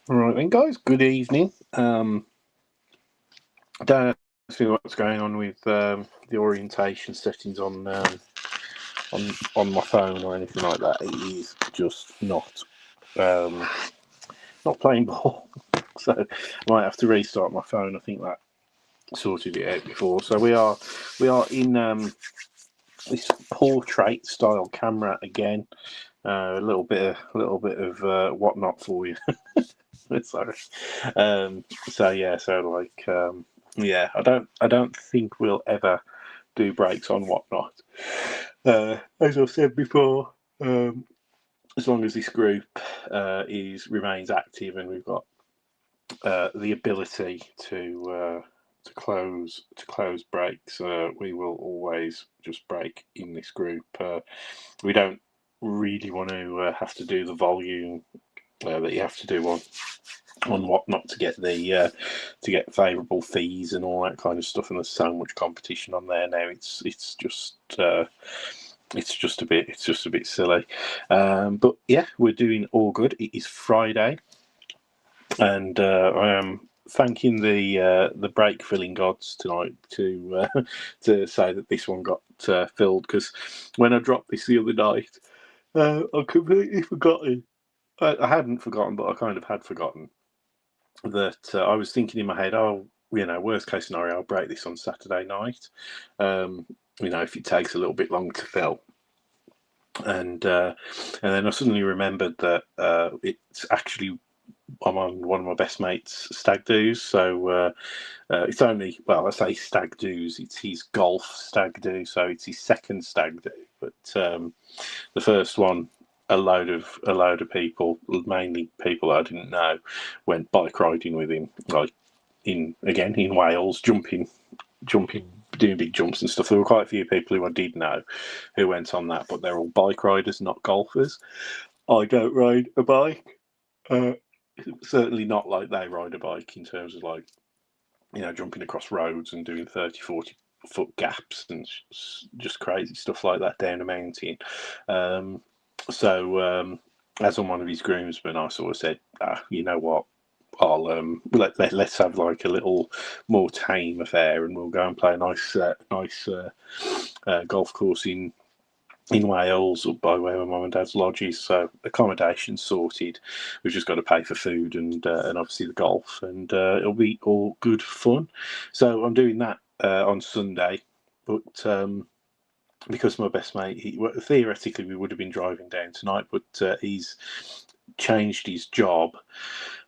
All right then, guys. Good evening. I don't know what's going on with the orientation settings on my phone or anything like that. It is just not playing ball, so I might have to restart my phone. I think that sorted it out before. So we are in this portrait style camera again. A little bit of whatnot for you. Sorry. Yeah. I don't think we'll ever do breaks on whatnot. As I've said before, as long as this group remains active and we've got the ability to close breaks, we will always just break in this group. We don't really want to have to do the volume that you have to do on whatnot to get the to get favourable fees and all that kind of stuff. And there's so much competition on there now. It's just a bit silly. But yeah, we're doing all good. It is Friday, and I am thanking the break filling gods tonight to say that this one got filled, because when I dropped this the other night, I completely forgotten. I hadn't forgotten, but I kind of had forgotten that I was thinking in my head, oh, worst case scenario, I'll break this on Saturday night. If it takes a little bit long to fill. And then I suddenly remembered that it's actually, I'm on one of my best mates' stag do's. So it's only, well, I say stag do's, it's his golf stag do. So it's his second stag do. But the first one, a load of people, mainly people I didn't know, went bike riding with him, like in Wales, jumping, doing big jumps and stuff. There were quite a few people who I did know who went on that, but they're all bike riders, not golfers. I don't ride a bike. Certainly not like they ride a bike, in terms of, like, jumping across roads and doing 30, 40 foot gaps and just crazy stuff like that down a mountain. As I'm one of his groomsmen, I sort of said, you know what, I'll let's have like a little more tame affair, and we'll go and play a nice golf course in Wales, or by way of my mum and dad's lodges. So accommodation sorted. We've just got to pay for food and obviously the golf, and it'll be all good fun. So I'm doing that on Sunday, but because my best mate, theoretically we would have been driving down tonight, but he's changed his job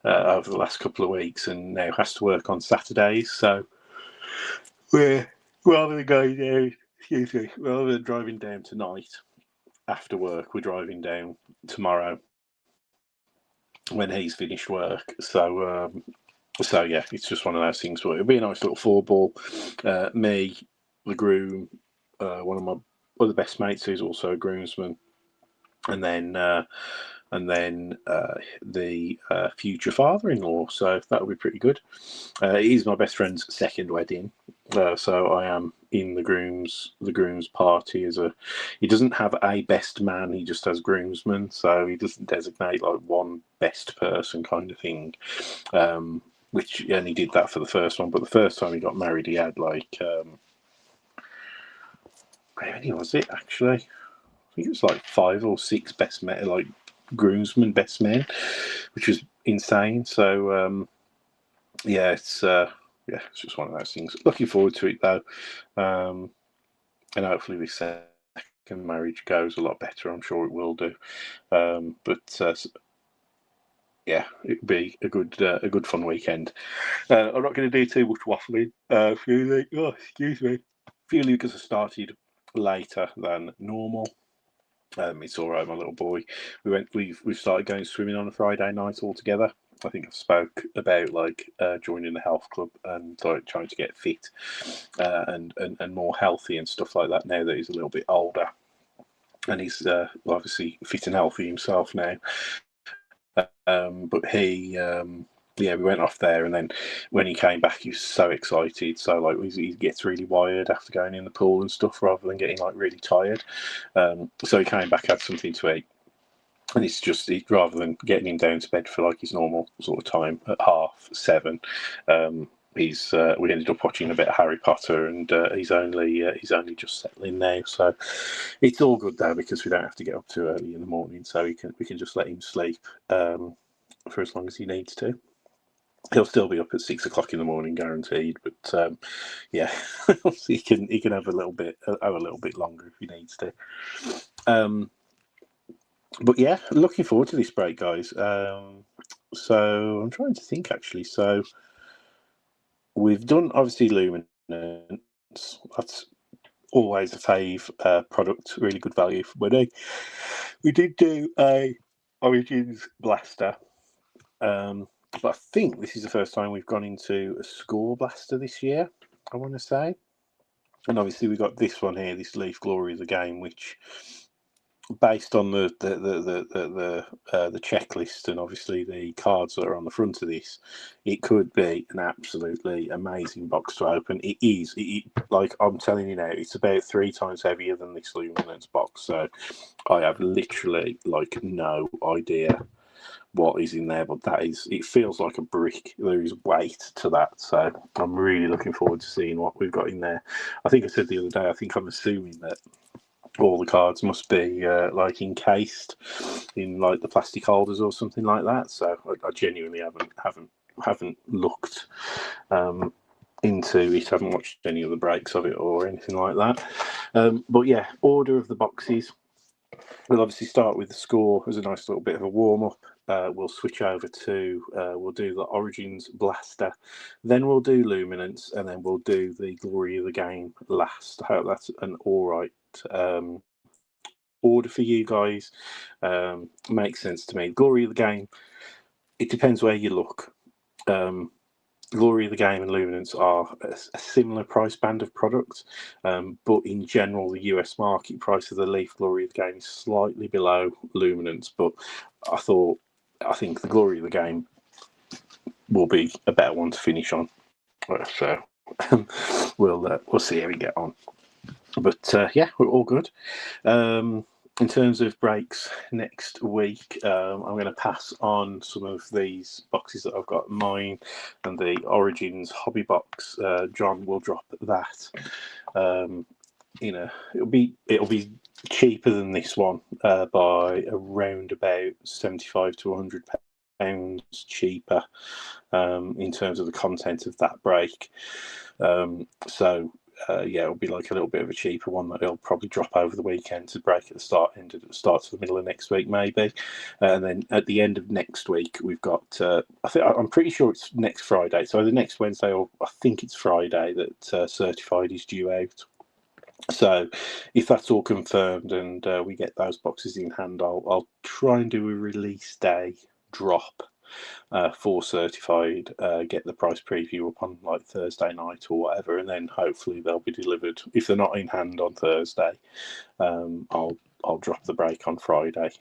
over the last couple of weeks and now has to work on Saturdays. So we're, rather than driving down tonight after work, we're driving down tomorrow when he's finished work. So yeah, it's just one of those things. But it'll be a nice little 4-ball. Me, the groom, one of my other best mates who's also a groomsman, and then and then the future father-in-law. So that'll be pretty good. It is my best friend's second wedding, so I am in the groom's party. He doesn't have a best man; he just has groomsmen. So he doesn't designate like one best person kind of thing. Which he only did that for the first one, but the first time he got married, he had like how many was it actually? I think it was like 5 or 6 best men, like groomsmen, best men, which was insane. So yeah, it's just one of those things. Looking forward to it though, and hopefully this second marriage goes a lot better. I'm sure it will do. But yeah, it'll be a good fun weekend. I'm not going to do too much waffling. Excuse me. Purely because I started later than normal. It's all right, my little boy. We've started going swimming on a Friday night all together. I think I've spoke about like joining the health club and like trying to get fit and more healthy and stuff like that now that he's a little bit older, and he's obviously fit and healthy himself now. But he we went off there, and then when he came back, he was so excited. So like he gets really wired after going in the pool and stuff, rather than getting like really tired. So he came back, had something to eat, and it's just rather than getting him down to bed for like his normal sort of time at 7:30. We ended up watching a bit of Harry Potter, and he's only just settling now. So it's all good though, because we don't have to get up too early in the morning, so we can just let him sleep for as long as he needs to. He'll still be up at 6 o'clock in the morning, guaranteed. But yeah, he can have a little bit longer if he needs to. But yeah, looking forward to this break, guys. So I'm trying to think actually. So we've done obviously Luminance. That's always a fave product, really good value for money. We did do a Origins Blaster. But I think this is the first time we've gone into a Score Blaster this year, I want to say. And obviously we got this one here, this Leaf Glory of the Game, which, based on the checklist and obviously the cards that are on the front of this, it could be an absolutely amazing box to open. It is. Like I'm telling you now, it's about 3 times heavier than this Luminance box. So I have literally like no idea what is in there, but it feels like a brick. There is weight to that, so I'm really looking forward to seeing what we've got in there. I think I said the other day, I think I'm assuming that all the cards must be like encased in like the plastic holders or something like that. So I genuinely haven't looked into it. I haven't watched any of the breaks of it or anything like that. But yeah, order of the boxes. We'll obviously start with the Score as a nice little bit of a warm-up. We'll switch over to, we'll do the Origins Blaster, then we'll do Luminance, and then we'll do the Glory of the Game last. I hope that's an all right order for you guys. Makes sense to me. Glory of the Game, it depends where you look. Glory of the Game and Luminance are a similar price band of products, but in general, the US market price of the Leaf Glory of the Game is slightly below Luminance. But I think the Glory of the Game will be a better one to finish on. So we'll see how we get on. But yeah, we're all good. In terms of breaks next week, I'm going to pass on some of these boxes that I've got, mine and the Origins hobby box. John will drop that. It'll be cheaper than this one by around about £75 to £100 cheaper in terms of the content of that break. Yeah, it'll be like a little bit of a cheaper one that it'll probably drop over the weekend to break at the start to the middle of next week, maybe. And then at the end of next week, we've got, I'm pretty sure it's next Friday. So either next Wednesday or I think it's Friday that Certified is due out. So if that's all confirmed and we get those boxes in hand, I'll try and do a release day drop for Certified, get the price preview up on like Thursday night or whatever, and then hopefully they'll be delivered. If they're not in hand on Thursday, I'll I'll drop the break on Friday.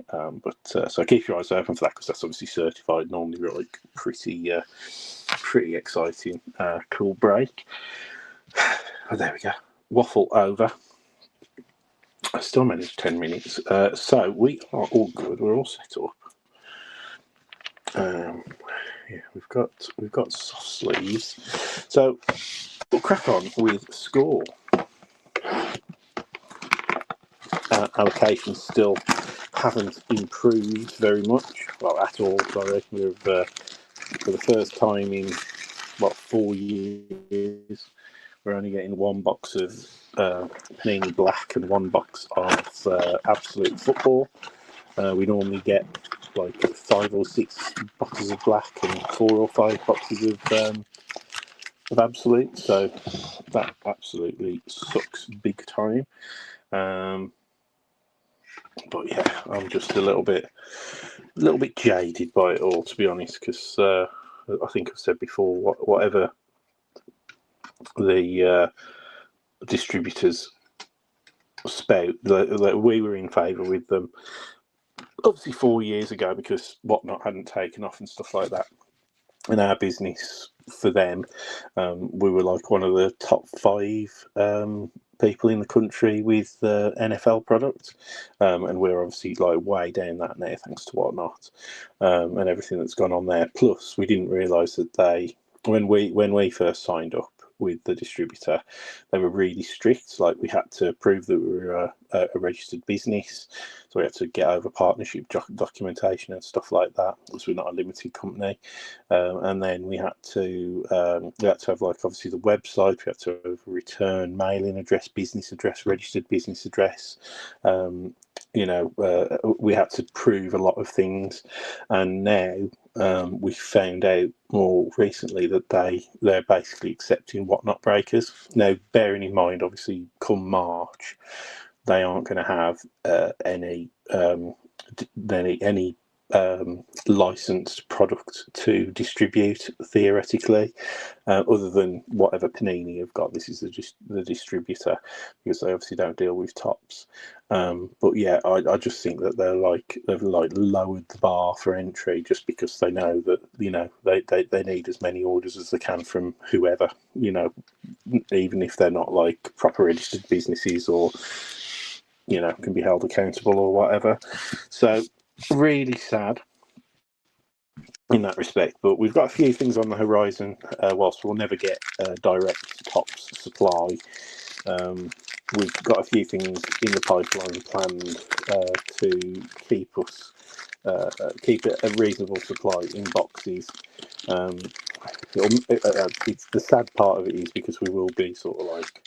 So keep your eyes open for that, because that's obviously certified. Normally, like pretty exciting, cool break. Oh, there we go. Waffle over. I still managed 10 minutes. So we are all good. We're all set up. Yeah, we've got soft sleeves. So we'll crack on with score. Allocations still haven't improved very much, well, at all. Sorry, we've for the first time in 4 years, we're only getting one box of Panini Black and one box of Absolute Football. We normally get like 5 or 6 boxes of Black and 4 or 5 boxes of Absolute. So that absolutely sucks big time. But yeah, I'm just a little bit jaded by it all, to be honest, because I think I've said before, whatever the distributors spout, we were in favour with them, obviously 4 years ago, because Whatnot hadn't taken off and stuff like that. In our business, for them, we were like one of the top 5 people in the country with NFL products, and we're obviously like way down that now, thanks to Whatnot, and everything that's gone on there. Plus, we didn't realise that when we first signed up with the distributor, they were really strict. Like, we had to prove that we were a registered business, so we had to get over partnership documentation and stuff like that, because we're not a limited company. And then we had to have, like, obviously the website. We had to have a return mailing address, business address, registered business address. We had to prove a lot of things, and now we found out more recently that they're basically accepting Whatnot breakers. Now, bearing in mind, obviously, come March, they aren't going to have any licensed product to distribute, theoretically, other than whatever Panini have got. This is the distributor, because they obviously don't deal with tops. But yeah, I just think that they've lowered the bar for entry, just because they know that they need as many orders as they can from whoever, even if they're not like proper registered businesses, or can be held accountable or whatever. So really sad in that respect, but we've got a few things on the horizon. Whilst we'll never get direct tops supply, we've got a few things in the pipeline planned to keep a reasonable supply in boxes. It's the sad part of it is because we will be sort of like,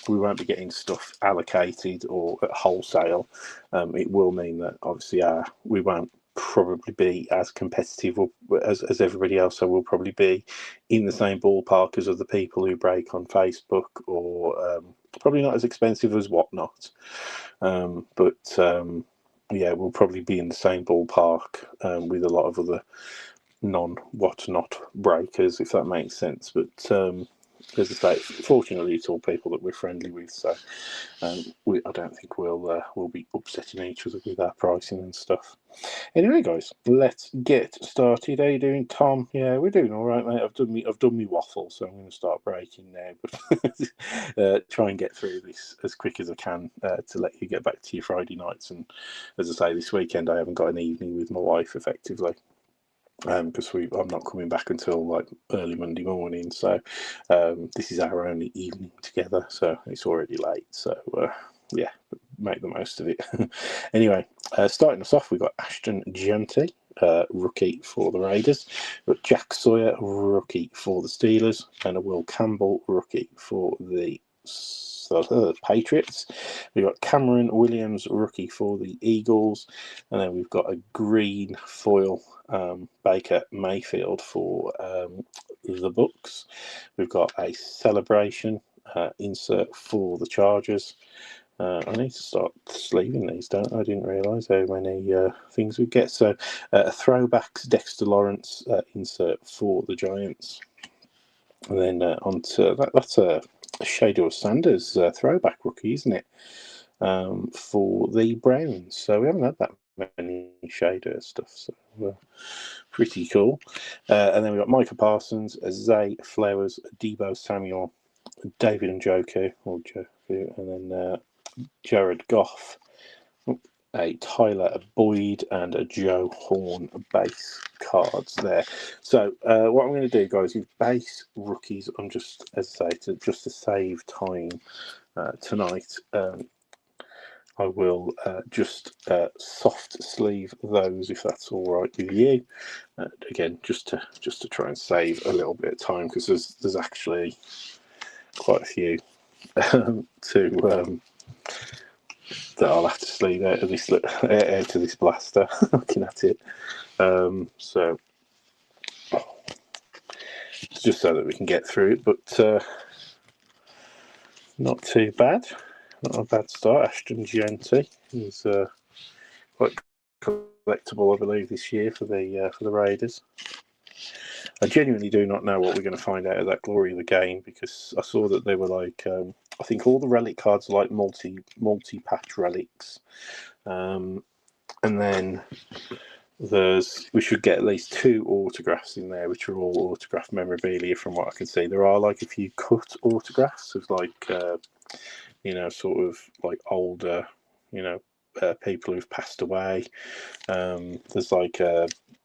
we won't be getting stuff allocated or at wholesale. It will mean that obviously we won't probably be as competitive as everybody else, so we'll probably be in the same ballpark as other people who break on Facebook, or probably not as expensive as Whatnot, but yeah, we'll probably be in the same ballpark with a lot of other non-Whatnot breakers, if that makes sense. But as I say, fortunately, it's all people that we're friendly with, so I don't think we'll be upsetting each other with our pricing and stuff. Anyway, guys, let's get started. How you doing, Tom? Yeah, we're doing all right, mate. I've done me waffle, so I'm going to start breaking now, but try and get through this as quick as I can to let you get back to your Friday nights. And as I say, this weekend I haven't got an evening with my wife, effectively, because I'm not coming back until like early Monday morning, so this is our only evening together, so it's already late, so yeah, make the most of it. Anyway, starting us off, we've got Ashton Jeanty, rookie for the Raiders. We've got Jack Sawyer, rookie for the Steelers, and a Will Campbell, rookie for the Patriots. We've got Cameron Williams, rookie for the Eagles, and then we've got a green foil Baker Mayfield for the Bucks. We've got a celebration insert for the Chargers. I need to start sleeving these, don't I? I didn't realise how many things we get. So a throwbacks Dexter Lawrence insert for the Giants. And then onto that's a Shador Sanders throwback rookie, isn't it? for the Browns. So we haven't had that many shader stuff, so pretty cool. And then we've got Micah Parsons, Zay Flowers, Debo Samuel, David Njoku, and then Jared Goff, a Tyler Boyd, and a Joe Horn base cards there. So what I'm going to do, guys, is base rookies. I'm just, as I say, just to save time tonight. I will just soft sleeve those if that's all right with you. Again, just to try and save a little bit of time, because there's actually quite a few that I'll have to sleeve out of this blaster. Looking at it, so just so that we can get through it, but not too bad. Not a bad start. Ashton Gianti is quite collectible, I believe, this year for the Raiders. I genuinely do not know what we're going to find out of that Glory of the Game, because I saw that they were like, I think all the relic cards are like multi-patch relics, and then we should get at least 2 autographs in there, which are all autograph memorabilia from what I can see. There are like a few cut autographs of like, sort of like older, people who've passed away. There's like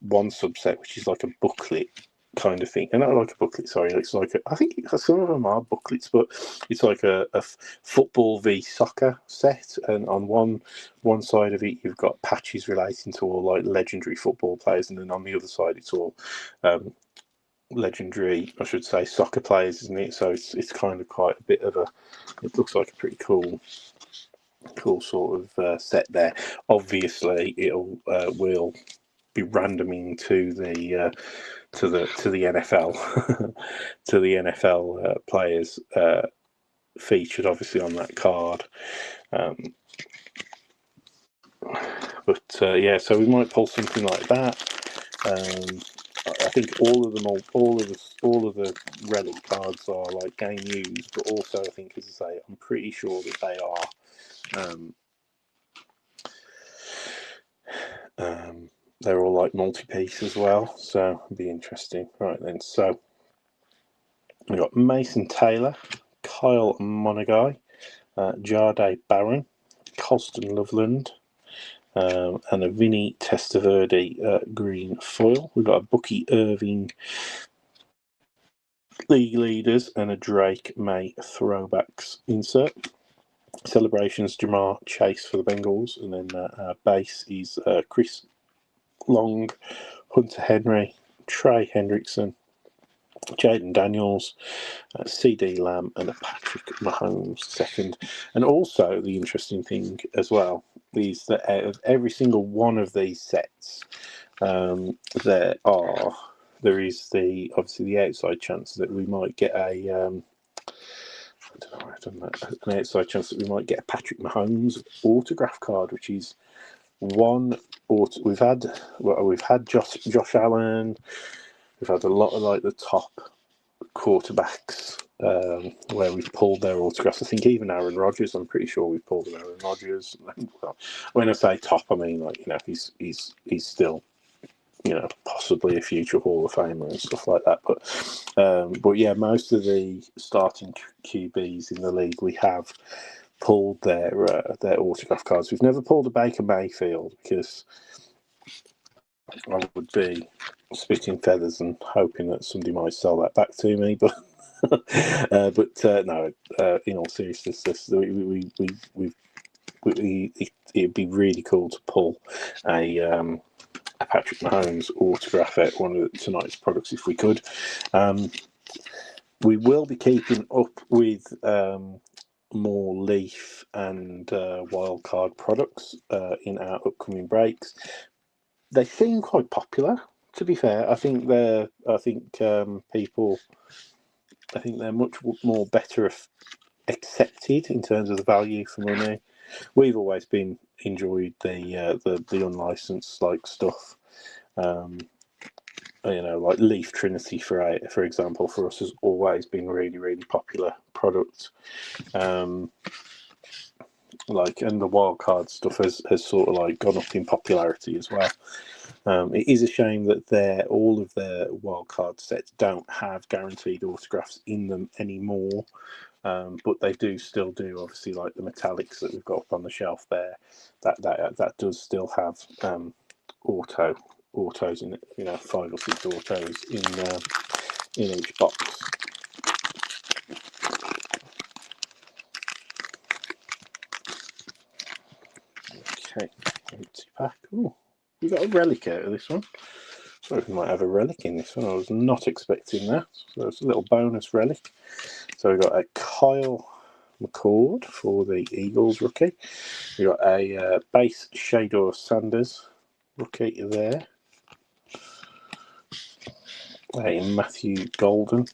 one subset which is like a booklet kind of thing, and not like a booklet. Sorry, it's like I think some of them are booklets, but it's like a football v soccer set, and on one side of it you've got patches relating to all like legendary football players, and then on the other side it's all legendary, I should say, soccer players, isn't it? So it's kind of quite a bit of it looks like a pretty cool sort of set there. Obviously, it'll will be randoming to the NFL to the NFL players featured obviously on that card. But so we might pull something like that. I think all of the relic cards are like game used, but also I think, as I say, I'm pretty sure that they are they're all like multi-piece as well, so it'll be interesting. Right then, so we've got Mason Taylor, Kyle Monagai, Jade Barron, Colston Loveland, and a Vinny Testaverde green foil. We've got a Bucky Irving league leaders and a Drake May throwbacks insert. Celebrations, Jamar Chase for the Bengals, and then our base is Chris Long, Hunter Henry, Trey Hendrickson, Jaden Daniels, CD Lamb, and a Patrick Mahomes second. And also the interesting thing as well is that out of every single one of these sets, there is obviously the outside chance that we might get an outside chance that we might get a Patrick Mahomes autograph card, which is we've had Josh Allen, we've had a lot of like the top quarterbacks where we've pulled their autographs. I think even Aaron Rodgers, I'm pretty sure we've pulled Aaron Rodgers. Well, when I say top, I mean like he's still possibly a future Hall of Famer and stuff like that. But yeah, most of the starting QBs in the league we have pulled their autograph cards. We've never pulled a Baker Mayfield because I would be spitting feathers and hoping that somebody might sell that back to me. But no, in all seriousness, it'd be really cool to pull a Patrick Mahomes autograph at one of tonight's products if we could. We will be keeping up with more Leaf and Wildcard products in our upcoming breaks. They seem quite popular, to be fair. I think they're much more better accepted in terms of the value for money. We've always enjoyed the unlicensed like stuff. Like Leaf Trinity for example, for us has always been really, really popular product. like, and the wild card stuff has sort of like gone up in popularity as well. It is a shame that all of their wild card sets don't have guaranteed autographs in them anymore. But they do still do, obviously, like the metallics that we've got up on the shelf there. That does still have autos in it, 5 or 6 autos in each box. Okay, empty pack. Oh, we got a relic out of this one. So we might have a relic in this one. I was not expecting that. So it's a little bonus relic. So we've got a Kyle McCord for the Eagles rookie. We've got a base Shedeur Sanders rookie there. A Matthew Golden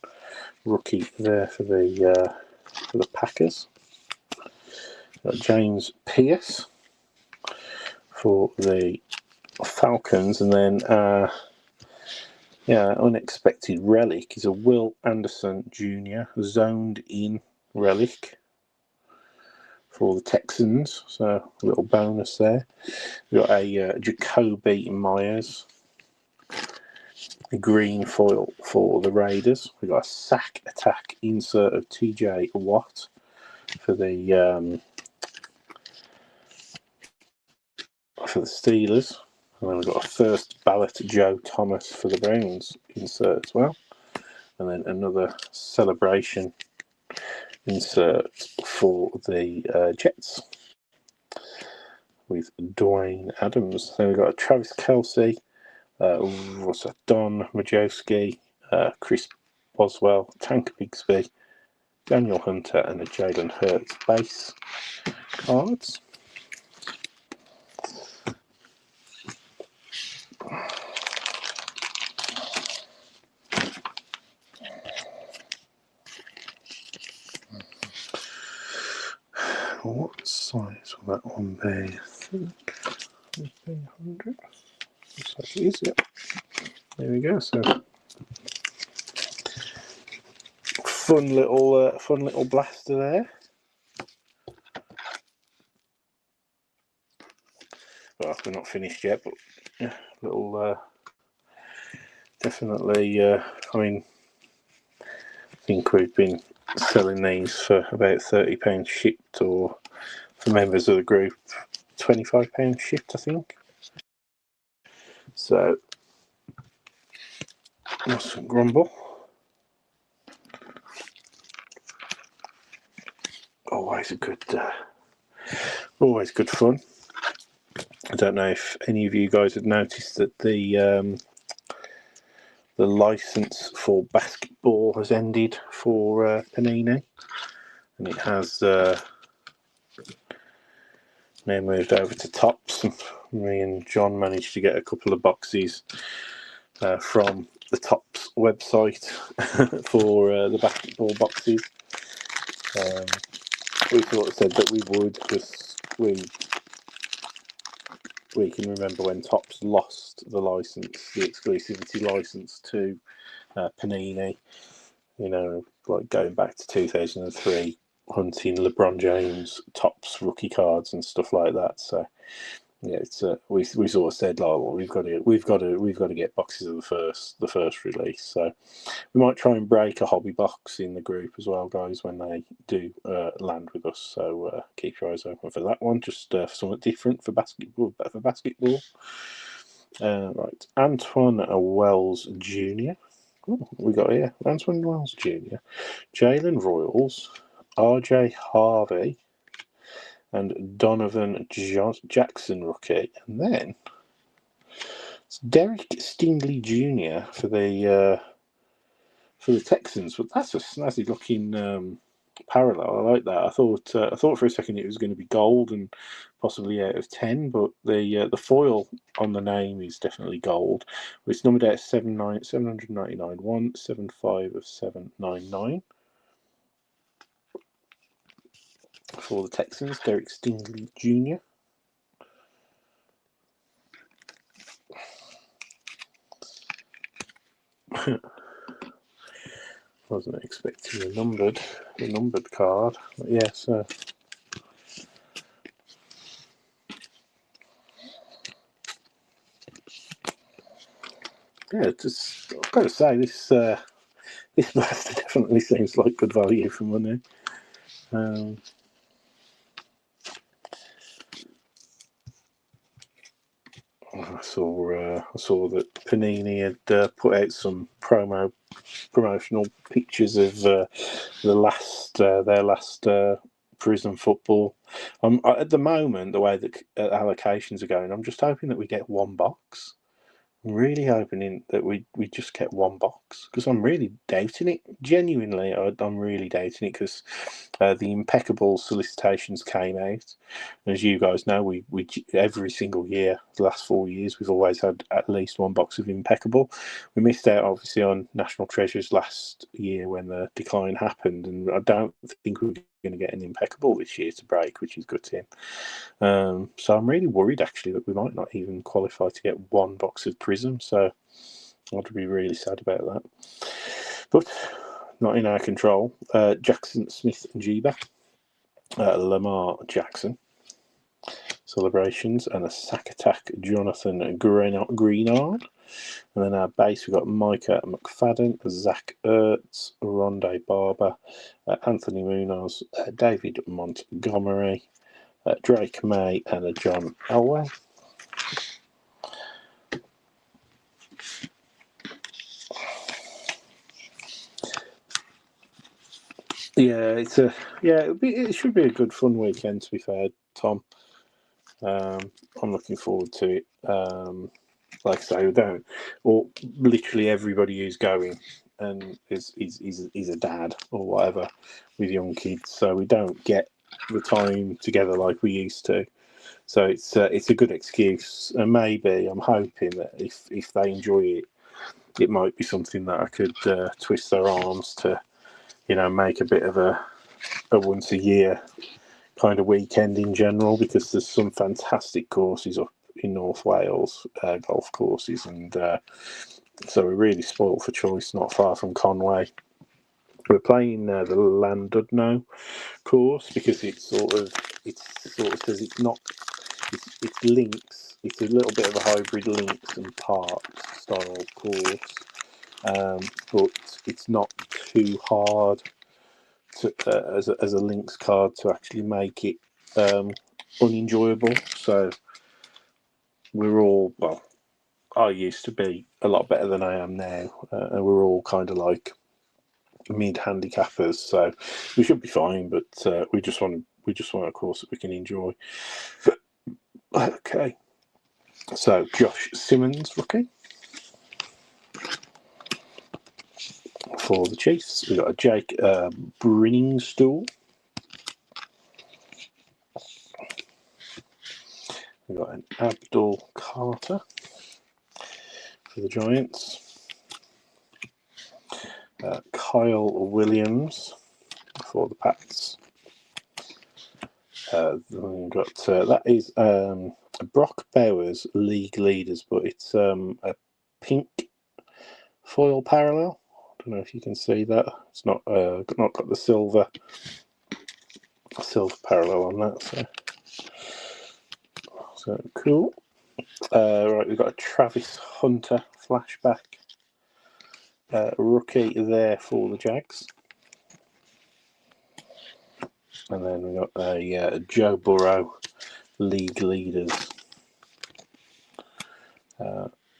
rookie there for the Packers. Got James Pierce for the Falcons, and then unexpected relic is a Will Anderson Jr. zoned in relic for the Texans, so a little bonus there. We've got a Jacoby Myers, a green foil for the Raiders. We've got a sack attack insert of TJ Watt for the Steelers. And then we've got a first ballot Joe Thomas for the Browns insert as well. And then another celebration insert for the Jets with Dwayne Adams. Then we've got a Travis Kelce, Don Majowski, Chris Boswell, Tank Bigsby, Daniel Hunter, and a Jalen Hurts base cards. What size will that one be? I think 100. Looks like it is, yep. There we go. So fun little blaster there. Well, we're not finished yet, but yeah, little definitely. I mean, I think we've been selling these for about £30 shipped, or for members of the group, £25 shipped, I think. So, mustn't grumble. Always good fun. I don't know if any of you guys have noticed that the license for basketball has ended for Panini, and it has now moved over to Topps. Me and John managed to get a couple of boxes from the Topps website for the basketball boxes. We sort of said that we would, because we can remember when Topps lost the license, the exclusivity license to Panini, like going back to 2003, hunting LeBron James Topps rookie cards and stuff like that. So yeah, it's we sort of said, like, well, we've got to get boxes of the first release. So we might try and break a hobby box in the group as well, guys, when they do land with us. So keep your eyes open for that one, just for something different for basketball. Right, Antoine Wells Jr. Oh, we got here Antoine Wells Jr., Jalen Royals, RJ Harvey, and Donovan Jackson rookie, and then it's Derek Stingley Jr. for the Texans. But that's a snazzy looking parallel. I like that. I thought for a second it was going to be gold and possibly out of 10, but the foil on the name is definitely gold. It's numbered out 799 175 of 799 for the Texans. Derek Stingley Jr. Wasn't expecting a numbered card, but yes, yeah, just I've got to say this blaster definitely seems like good value for money. I saw that Panini had put out some promotional pictures of their last Prism football. At the moment, the way that allocations are going, I'm just hoping that we get one box. I'm really hoping that we just get one box, because I'm really doubting it. Genuinely, I'm really doubting it, because the impeccable solicitations came out. As you guys know, we every single year, the last 4 years, we've always had at least one box of impeccable. We missed out, obviously, on National Treasures last year when the decline happened, and I don't think we're going to get an impeccable this year to break, which is gutting. So I'm really worried, actually, that we might not even qualify to get one box of Prism. So I'd be really sad about that. But not in our control. Jackson Smith-Njigba, Lamar Jackson celebrations, and a sack attack Jonathan Greenard. And then our base, we've got Micah McFadden, Zach Ertz, Rondé Barber, Anthony Munoz, David Montgomery, Drake May, and John Elway. Yeah, it should be a good fun weekend, to be fair, Tom. I'm looking forward to it. Like I say, literally everybody who's going and is a dad or whatever with young kids, so we don't get the time together like we used to. So it's a good excuse, and maybe I'm hoping that if they enjoy it, it might be something that I could twist their arms to, make a bit of a once a year kind of weekend in general, because there's some fantastic courses up in North Wales, golf courses, and so we're really spoilt for choice, not far from Conway. We're playing the Llandudno course because it sort of says it's links. It's a little bit of a hybrid links and parks style course, but it's not too hard as a links card to actually make it unenjoyable. So we're all, well, I used to be a lot better than I am now, and we're all kind of like mid handicappers, so we should be fine. But we just want a course that we can enjoy. Okay, so Josh Simmons rookie for the Chiefs. We've got a Jake Brinningstool. We've got an Abdul Carter for the Giants. Kyle Williams for the Pats. Then we've got that is Brock Bowers League Leaders, but it's a pink foil parallel. I don't know if you can see that. It's not got the silver parallel on that. So cool. Right, we've got a Travis Hunter flashback rookie there for the Jags. And then we've got a Joe Burrow League Leaders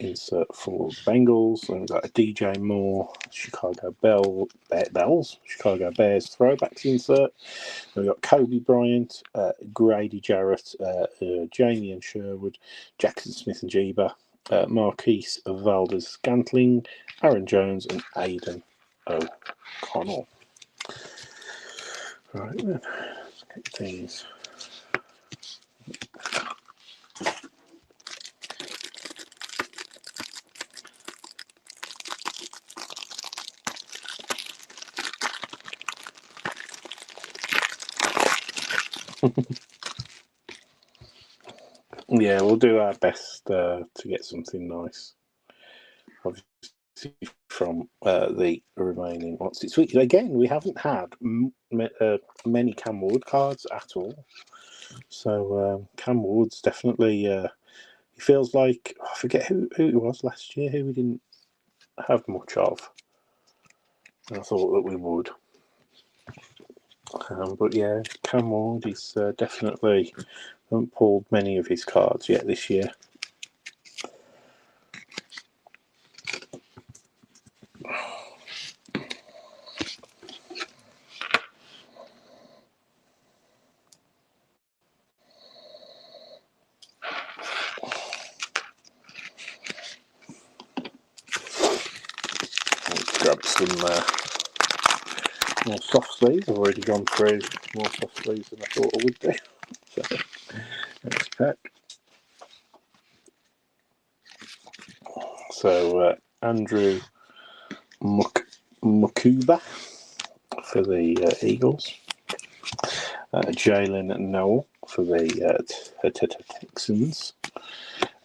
insert for Bengals. And we've got a DJ Moore Chicago Bears throwbacks insert. And we've got Kobe Bryant, Grady Jarrett, Jamie Sherwood, Jackson Smith-Njigba, Marquise Valdes-Scantling, Aaron Jones, and Aidan O'Connell. Right then, let's get things. Yeah, we'll do our best to get something nice. Obviously, from the remaining lots this week. Again, we haven't had many Cam Ward cards at all. So Cam Ward's definitely. He feels like I forget who it was last year who we didn't have much of. And I thought that we would. But yeah, Cam Ward is definitely haven't pulled many of his cards yet this year. Let's grab some more soft sleeves. I've already gone through more soft sleeves than I thought I would do. So next pack. So Andrew Mukuba for the Eagles. Jalen Noel for the Texans.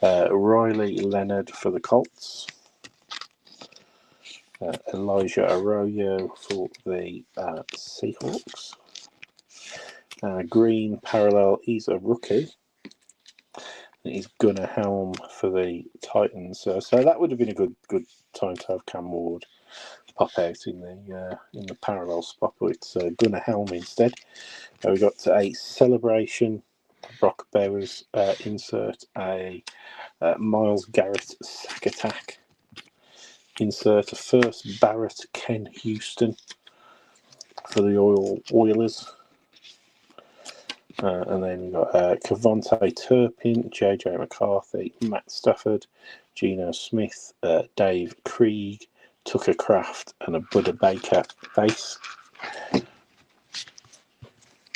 Riley Leonard for the Colts. Elijah Arroyo for the Seahawks. Green parallel, he's a rookie. And he's Gunnar Helm for the Titans. So that would have been a good time to have Cam Ward pop out in the parallel spot, but it's Gunnar Helm instead. We got a celebration. Brock Bowers insert a Myles Garrett sack attack. Insert a first Barrett Ken Houston for the Oilers. And then we've got Kevontae Turpin, JJ McCarthy, Matt Stafford, Geno Smith, Dave Krieg, Tucker Kraft, and a Buda Baker base.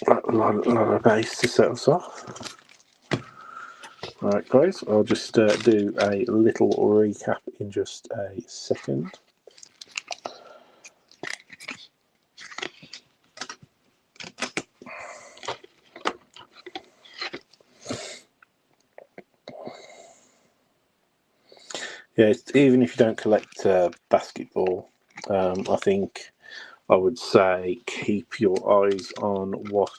A lot of base to set us off. Alright guys, I'll just do a little recap in just a second. Yeah, even if you don't collect basketball, I think I would say keep your eyes on what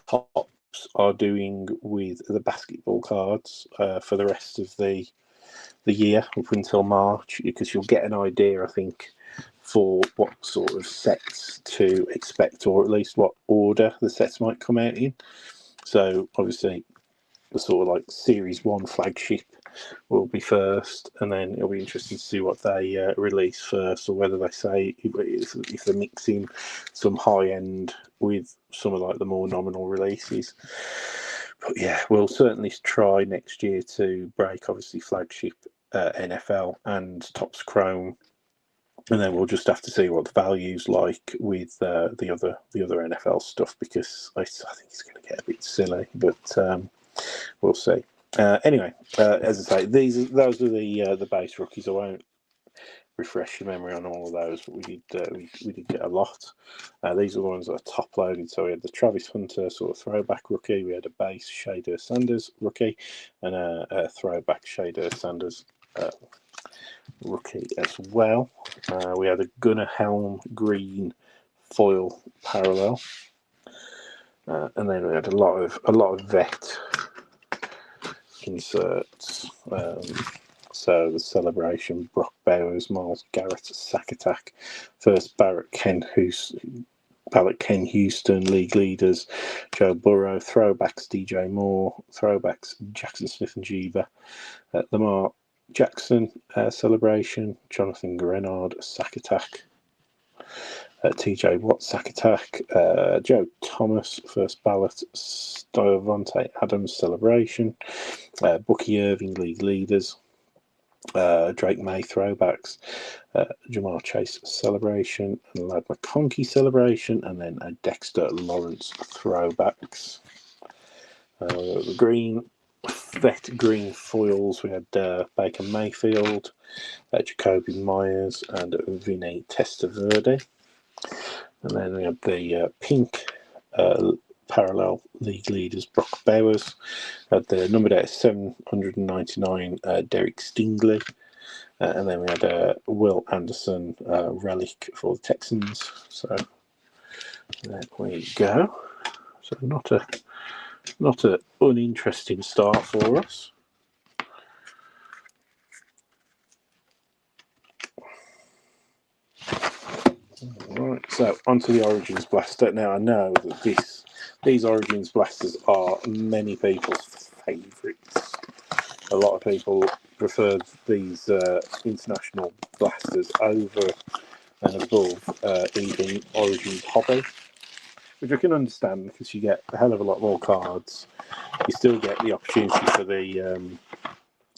Topps are doing with the basketball cards for the rest of the year up until March, because you'll get an idea, I think, for what sort of sets to expect, or at least what order the sets might come out in. So obviously the sort of like Series 1 flagship will be first, and then it'll be interesting to see what they release first, or whether they say if they're mixing some high end with some of like the more nominal releases. But yeah, we'll certainly try next year to break obviously flagship NFL and Topps Chrome, and then we'll just have to see what the value's like with the other NFL stuff, because I think it's going to get a bit silly, but we'll see. Anyway, as I say, those are the base rookies. I won't refresh your memory on all of those, but we did get a lot. These are the ones that are top loaded. So we had the Travis Hunter sort of throwback rookie. We had a base Shader Sanders rookie, and a throwback Shader Sanders rookie as well. We had a Gunnar Helm green foil parallel, and then we had a lot of vet inserts. So the celebration, Brock Bowers, Myles Garrett, sack attack, first Barrett Ken Houston, league leaders, Joe Burrow, throwbacks DJ Moore, throwbacks Jackson Smith and Jeever, Lamar Jackson celebration, Jonathan Grenard sack attack, TJ Watt sack attack, Joe Thomas first ballot, Davante Adams celebration, Bucky Irving league leaders, Drake May throwbacks, Jamar Chase celebration, and Lad McConkey celebration, and then a Dexter Lawrence throwbacks. The vet green foils, we had Baker Mayfield, Jacoby Myers, and Vinny Testaverde. And then we had the pink parallel league leaders, Brock Bowers. Had the numbered out 799, Derek Stingley. And then we had Will Anderson relic for the Texans. So there we go. So not an uninteresting start for us. So onto the Origins Blaster. Now I know that these Origins Blasters are many people's favourites. A lot of people prefer these international blasters over and above even Origins Hobby, which I can understand because you get a hell of a lot more cards. You still get the opportunity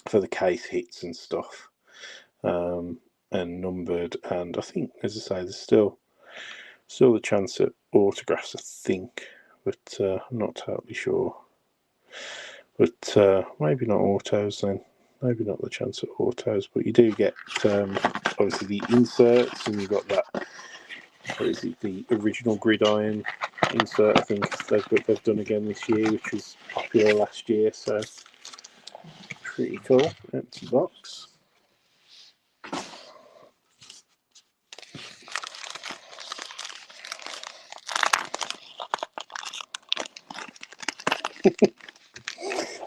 for the case hits and stuff, and numbered. And I think, as I say, there's still a chance at autographs, I think, but I'm not totally sure. But maybe not autos then. Maybe not the chance at autos, but you do get obviously the inserts, and you've got that. What is it? The original Gridiron insert. I think they've done again this year, which was popular last year. So pretty cool. Empty box.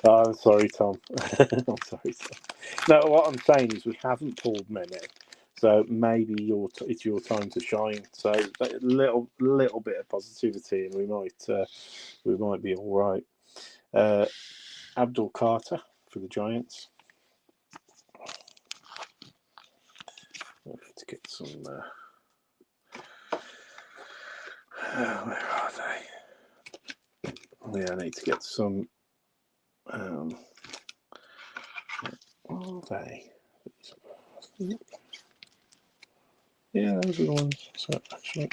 Oh, I'm sorry, Tom. I'm sorry, Tom. No, what I'm saying is we haven't pulled many, so maybe it's your time to shine. So a little bit of positivity, and we might be all right. Abdul Carter for the Giants. I need to get some. Where are they? Yeah, I need to get some. Are they? Yeah, those are the ones. So actually,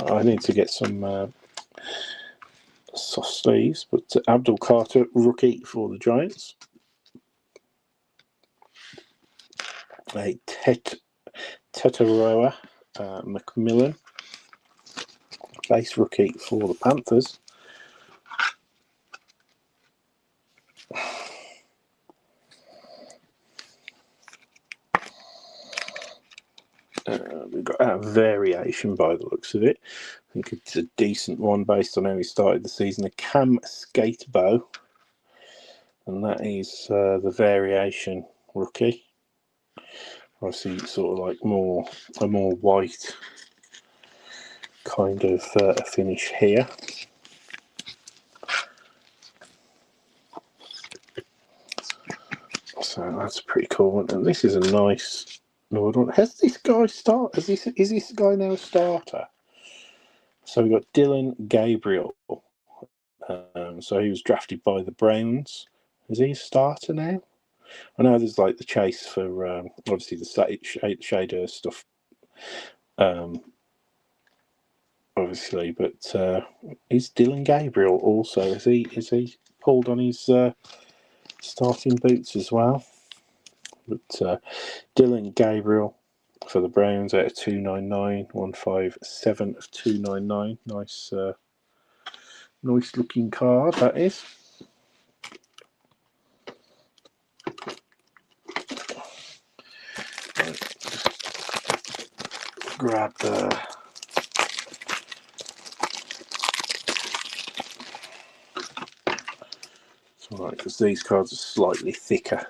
I need to get some soft sleeves. But Abdul Carter, rookie for the Giants. A Tetaroa McMillan, base rookie for the Panthers. We've got a variation by the looks of it. I think it's a decent one based on how he started the season. A Cam Skatebow, and that is the variation rookie. Obviously, sort of like a more white kind of finish here. So that's pretty cool. And this is a nice Nord one. Has this guy started? Is this guy now a starter? So we've got Dylan Gabriel. So he was drafted by the Browns. Is he a starter now? I know there's like the chase for obviously the shader stuff, obviously, but is Dylan Gabriel also? Is he pulled on his starting boots as well? But Dylan Gabriel for the Browns out of 299, 157 of 299. Nice, nice looking card that is. Grab the right, because these cards are slightly thicker,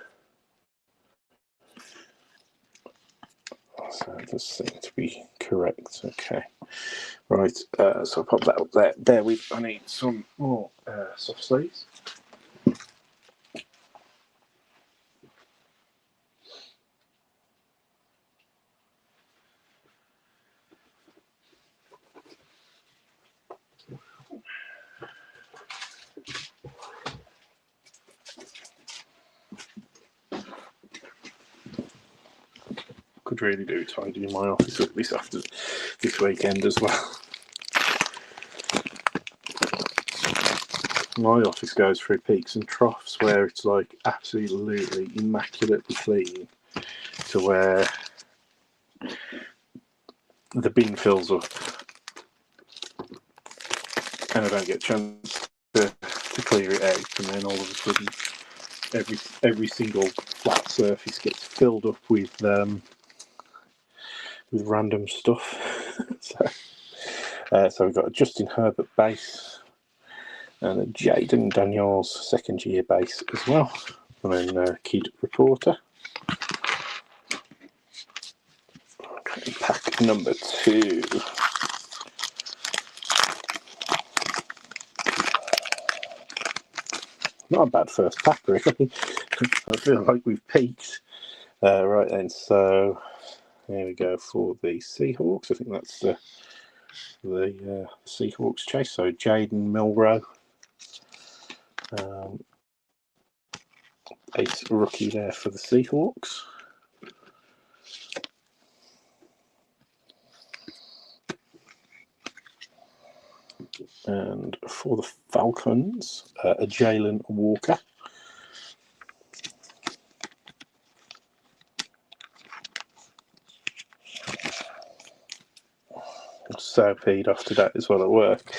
so it does seem to be correct. Okay, right. So I'll pop that up there. There I need some more soft sleeves. Could really do tidying my office up this weekend as well. My office goes through peaks and troughs where it's like absolutely immaculately clean to where the bin fills up and I don't get a chance to clear it out, and then all of a sudden every single flat surface gets filled up with random stuff. So we've got a Justin Herbert base and a Jaden Daniels second year base as well, and then Kid Reporter. Okay, pack number 2. not a bad first pack, really. I feel like we've peaked. Right then, so here we go for the Seahawks. I think that's the Seahawks chase. So Jaden Milroe, ace rookie there for the Seahawks. And for the Falcons, a Jalen Walker. So peed off today as well at work.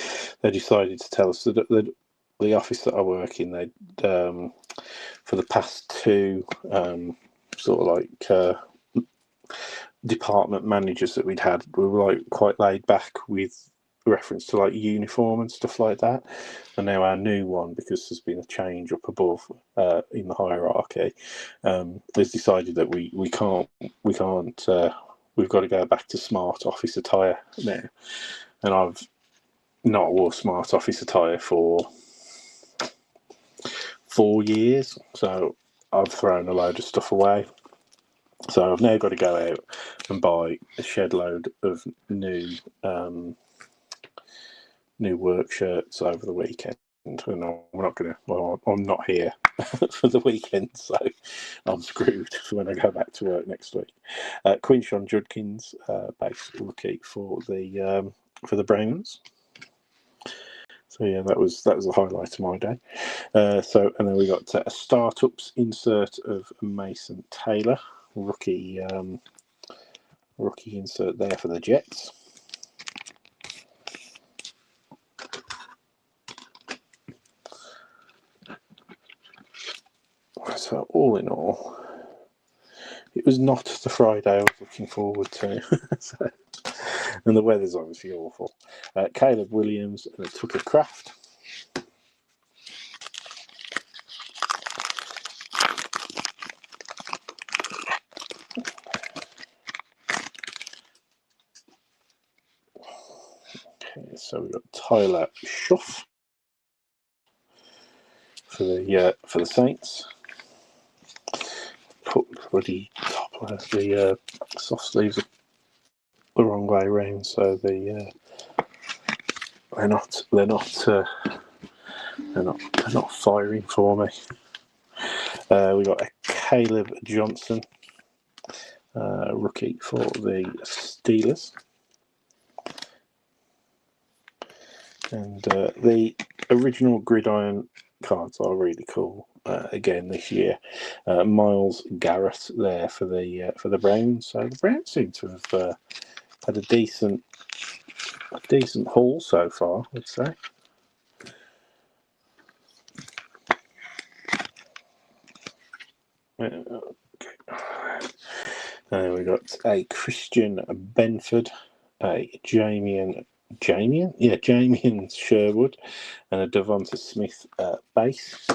They decided to tell us that the office that I work in, they for the past two sort of like department managers that we'd had, we were like quite laid back with reference to like uniform and stuff like that. And now our new one, because there's been a change up above in the hierarchy, has decided that we can't we've got to go back to smart office attire now. And I've not wore smart office attire for 4 years, so I've thrown a load of stuff away. So I've now got to go out and buy a shed load of new work shirts over the weekend. And I'm not going to. Well, I'm not here for the weekend, so I'm screwed when I go back to work next week. Quinshon Judkins, base rookie for the Browns. So yeah, that was the highlight of my day. And then we got a startups insert of Mason Taylor, rookie insert there for the Jets. So all in all, it was not the Friday I was looking forward to. And the weather's obviously awful. Caleb Williams and a Tucker Craft. Okay, so we've got Tyler Schuff for the Saints. Put bloody top of the soft sleeves are the wrong way around, so they're not firing for me. We got a Caleb Johnson, rookie for the Steelers. And the original gridiron cards are really cool. Again this year, Myles Garrett there for the Browns. So the Browns seem to have had a decent haul so far, I'd say. Okay. We got a Christian Benford, a Jamian Sherwood, and a Devonta Smith base.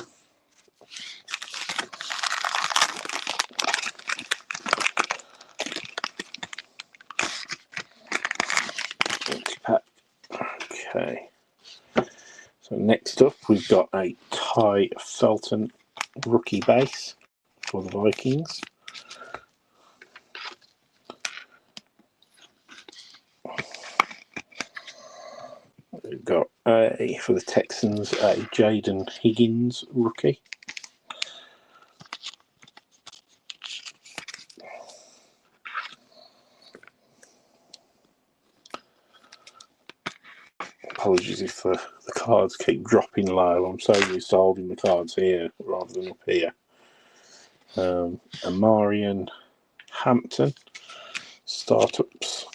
Okay. So next up, we've got a Ty Felton rookie base for the Vikings. We've got for the Texans a Jaden Higgins rookie. Apologies if the cards keep dropping low. I'm so used to holding the cards here rather than up here. Amarian Hampton, startups.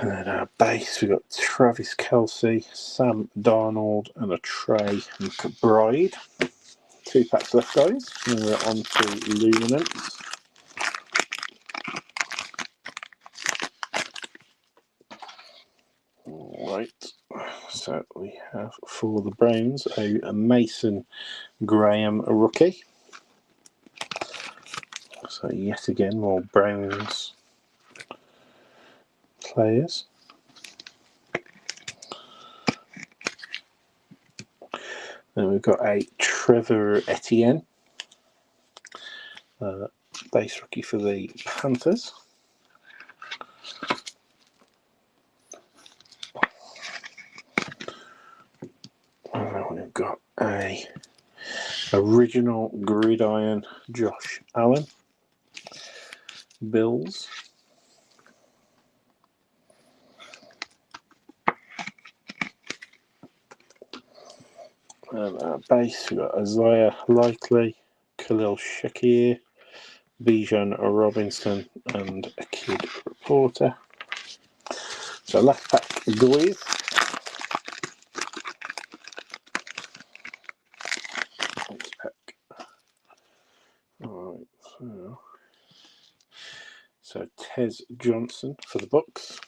And then our base, we've got Travis Kelce, Sam Darnold, and a Trey McBride. 2 packs left, guys. And we're on to Luminance. Right. So we have for the Browns a Mason Graham rookie. So yet again, more Browns players. Then we've got a Trevor Etienne, base rookie for the Panthers. And then we've got a original gridiron Josh Allen, Bills. And our base, we've got Isaiah Likely, Khalil Shakir, Bijan Robinson, and a Kid Reporter. So left pack boys. Next pack. Alright, so Tez Johnson for the Bucks.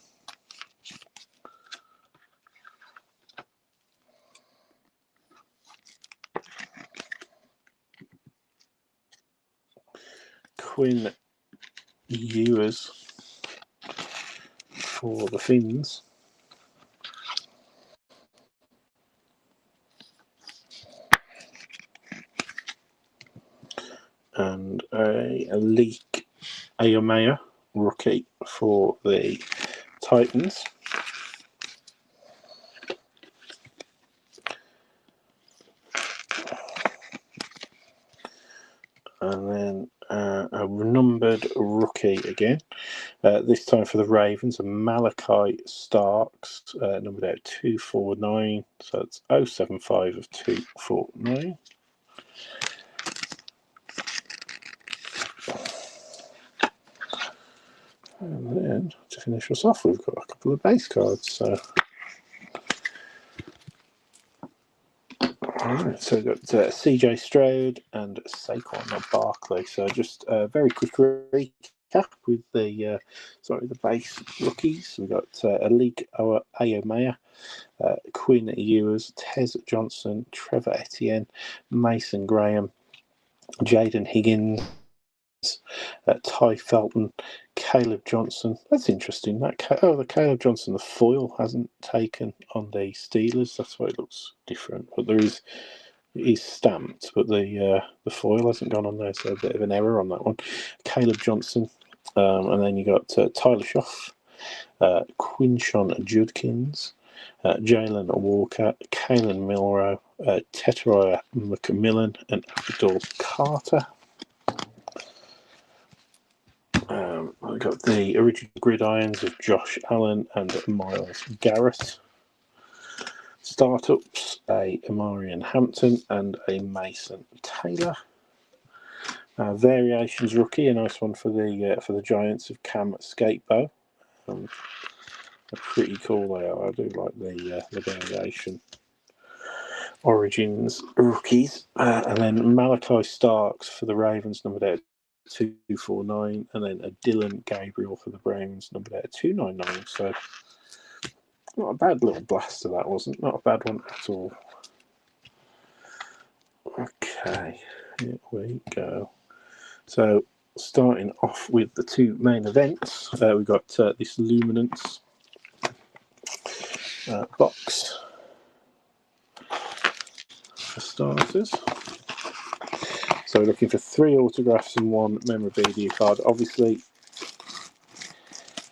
Quinn Ewers for the Finns. And a Leak Ayomea rookie for the Titans. And then a numbered rookie again. This time for the Ravens, a Malachi Starks, numbered out 249. So it's 075 of 249. And then to finish us off, we've got a couple of base cards. So, alright, so we've got CJ Stroud and Saquon Barkley. So just a very quick recap with the the base rookies. We've got Alik Ayomea, Quinn Ewers, Tez Johnson, Trevor Etienne, Mason Graham, Jaden Higgins, Ty Felton, Caleb Johnson. That's interesting. The Caleb Johnson, the foil hasn't taken on the Steelers. That's why it looks different. But it is stamped, but the foil hasn't gone on there, so a bit of an error on that one. Caleb Johnson, and then you got Tyler Schaff, Quinshon Judkins, Jalen Walker, Kalen Milrow, Teteroy McMillan, and Abdul Carter. We've got the original gridirons of Josh Allen and Myles Garrett. Startups, a Amarian Hampton and a Mason Taylor. Variations rookie, a nice one for the Giants of Cam Skatebow. They're pretty cool they are. I do like the variation. Origins rookies, and then Malachi Starks for the Ravens, numbered out 249, and then a Dylan Gabriel for the Browns, numbered out 299. So not a bad little blaster that wasn't. Not a bad one at all. Okay, here we go. So starting off with the two main events, we've got this Luminance box for starters. So we're looking for 3 autographs and 1 memorabilia card. Obviously,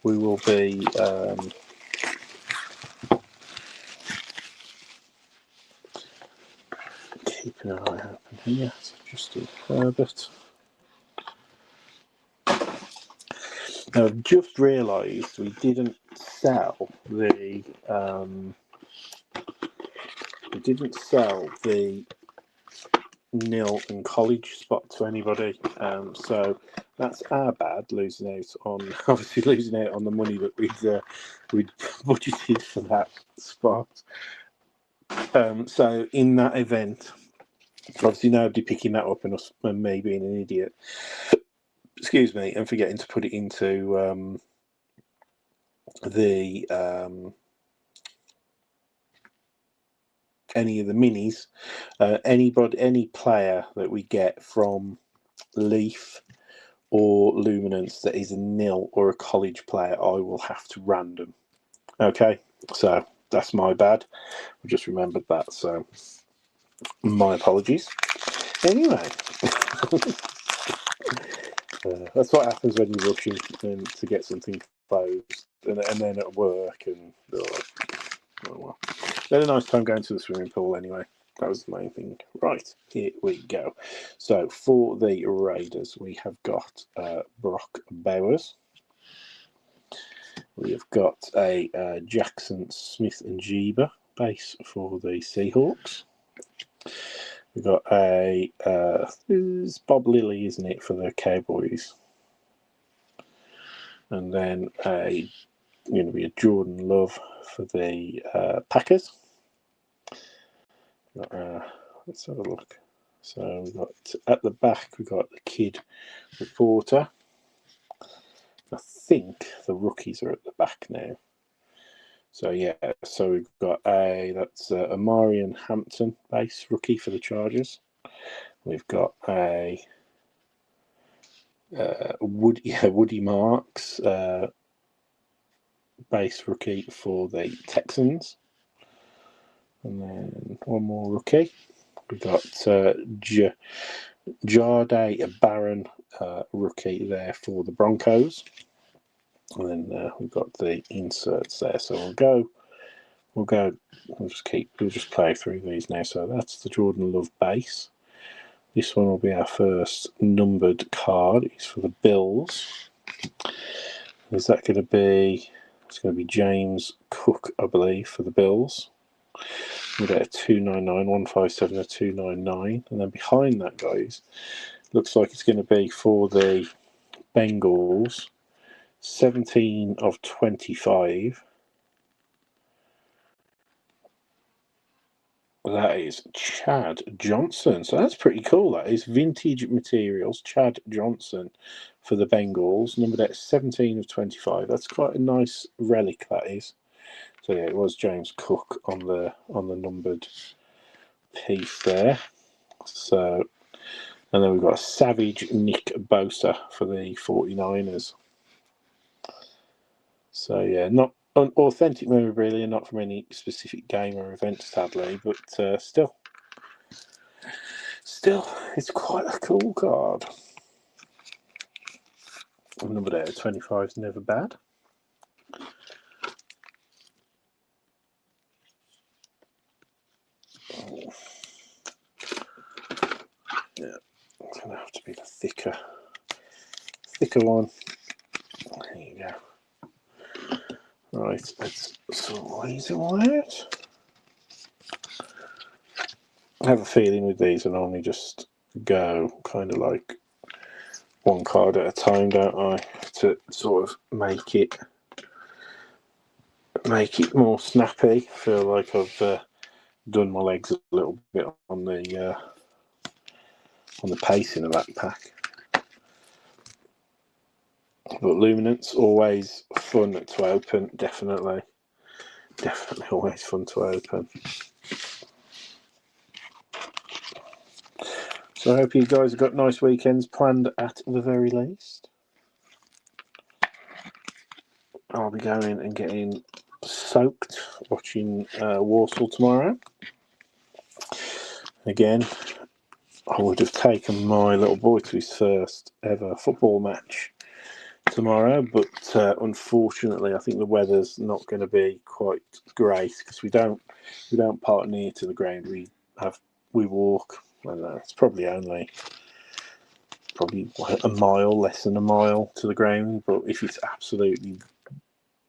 we will be keeping an eye open here. So Justin Herbert. Now, I've just realised we didn't sell the nil and college spot to anybody, so that's our bad, losing out on the money that we'd budgeted for that spot. So in that event, obviously nobody picking that up and me being an idiot, excuse me, and forgetting to put it into any of the minis. Any player that we get from Leaf or Luminance that is a nil or a college player, I will have to random. Okay, so that's my bad. I just remembered that, so my apologies. Anyway, that's what happens when you're rushing to get something closed, and then at work, and oh well. They had a nice time going to the swimming pool anyway. That was the main thing. Right, here we go. So for the Raiders, we have got Brock Bowers. We have got a Jackson Smith and Jeba base for the Seahawks. We've got a it's Bob Lilly, isn't it, for the Cowboys? And then going to be a Jordan Love for the Packers. Let's have a look. So we've got at the back, we've got the kid reporter. I think the rookies are at the back now. So yeah, so we've got that's a Marion Hampton base rookie for the Chargers. We've got a Woody Marks base rookie for the Texans. And then one more rookie. We've got Jahdae Barron rookie there for the Broncos. And then we've got the inserts there. So we'll just play through these now. So that's the Jordan Love base. This one will be our first numbered card. It's for the Bills. Is that going to be? It's going to be James Cook, I believe, for the Bills. We get a 299, 157, a 299, and then behind that, guys, looks like it's going to be for the Bengals. 17 of 25. That is Chad Johnson. So that's pretty cool. That is vintage materials. Chad Johnson for the Bengals. Numbered at 17 of 25. That's quite a nice relic, that is. So yeah, it was James Cook on the numbered piece there. So, and then we've got a Savage Nick Bosa for the 49ers. So yeah, not an authentic memorabilia, not from any specific game or event, sadly, but still, it's quite a cool card. Number there, 25 is never bad. Yeah, it's going to have to be the thicker one. There you go. Right, let's squeeze it all out. I have a feeling with these I normally just go kind of like one card at a time, don't I? To sort of make it more snappy. I feel like I've done my legs a little bit on the pacing of that pack. But Luminance, always fun to open, definitely always fun to open. So I hope you guys have got nice weekends planned at the very least. I'll be going and getting soaked watching Walsall tomorrow. Again, I would have taken my little boy to his first ever football match tomorrow, but unfortunately I think the weather's not going to be quite great because we don't park near to the ground. We walk. I don't know, it's probably only a mile, less than a mile to the ground, but if it's absolutely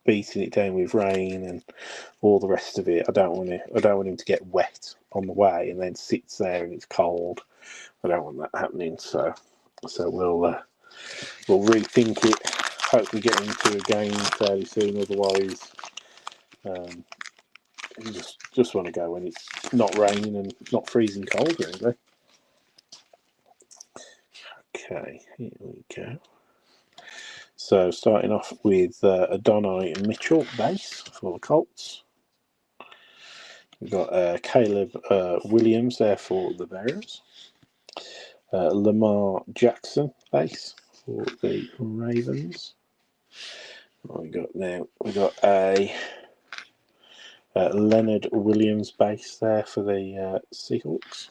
beating it down with rain and all the rest of it, I don't want him to get wet on the way and then sits there and it's cold. I don't want that happening, so we'll rethink it. Hopefully get into a game fairly soon. Otherwise, just want to go when it's not raining and not freezing cold, really. Okay, here we go. So starting off with Adonai Mitchell base for the Colts. We've got Caleb Williams there for the Bears. Lamar Jackson base for the Ravens. What we got now? We got a Leonard Williams base there for the Seahawks.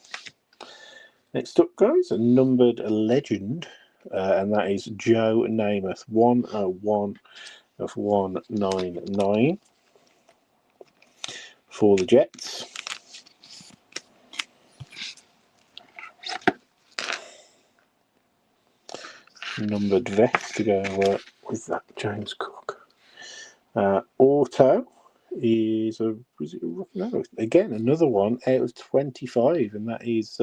Next up, guys, a numbered legend, and that is Joe Namath, 101 of 199 for the Jets. Numbered vest to go with that James Cook. Auto is a no, again another one out of 25, and that is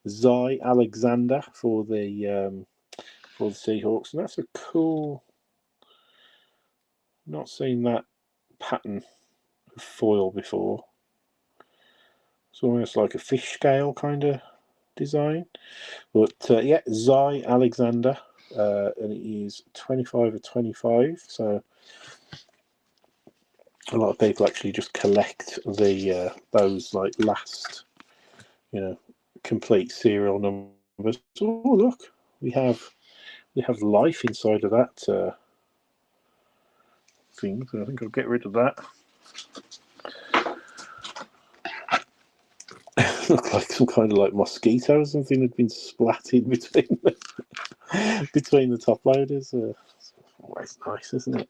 Zy Alexander for the Seahawks, and that's a cool. Not seen that pattern of foil before. It's almost like a fish scale kind of design, but yeah, Zy Alexander, and it is 25 of 25. So a lot of people actually just collect the those like last, complete serial numbers. Oh look, we have life inside of that thing. So I think I'll get rid of that. Look like some kind of like mosquito or something had been splatted between the top loaders. Always nice, isn't it?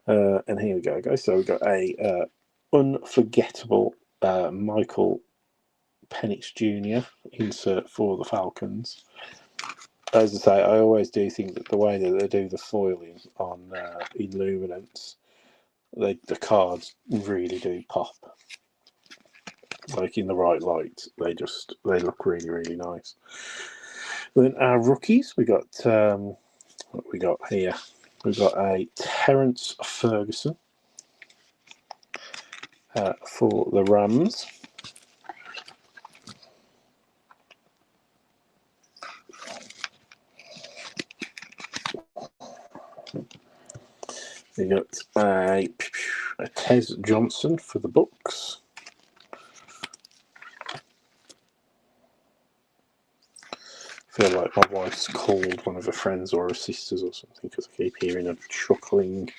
And here we go, guys. So we've got a unforgettable Michael Penix Jr. insert for the Falcons. As I say, I always do think that the way that they do the foiling on Illuminance, the cards really do pop. Like in the right light, they look really, really nice. Then our rookies, we got what we got here. We've got a Terrence Ferguson for the Rams. We got a Tez Johnson for the Bucks. I feel like my wife's called one of her friends or her sisters or something because I keep hearing her chuckling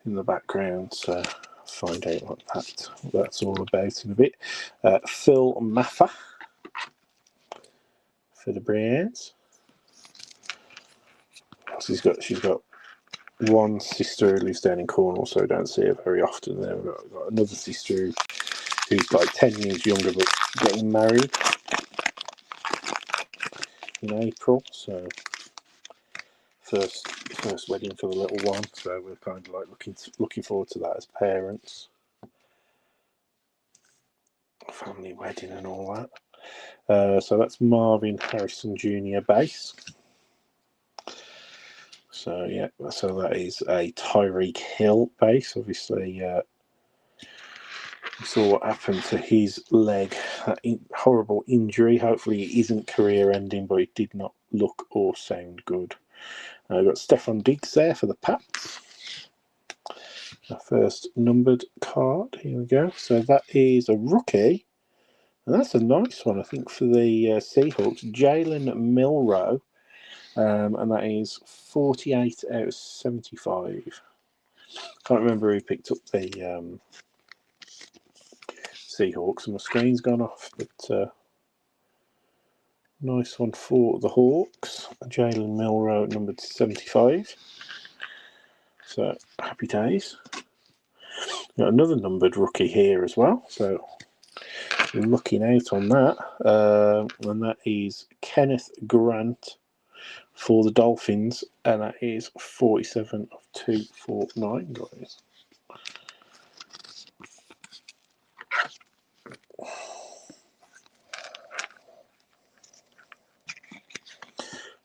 in the background. So I'll find out what that's all about in a bit. Phil Maffa for the Browns. She's got one sister who lives down in Cornwall, so I don't see her very often there. I've got another sister who's like 10 years younger but getting married in April, so first wedding for the little one, so we're kind of like looking forward to that as parents. Family wedding and all that. So that's Marvin Harrison Jr. base. So yeah, so that is a Tyreek Hill base. Obviously, we saw what happened to his leg. That horrible injury. Hopefully, it isn't career-ending, but it did not look or sound good. We've got Stefon Diggs there for the Pats. Our first numbered card. Here we go. So that is a rookie. And that's a nice one, I think, for the Seahawks. Jalen Milroe. And that is 48 out of 75. Can't remember who picked up the Seahawks. And my screen's gone off. But nice one for the Hawks. Jalen Milroe, numbered 75. So, happy days. Got another numbered rookie here as well. So, looking out on that. And that is Kenneth Grant for the Dolphins. And that is 47 of 249, guys.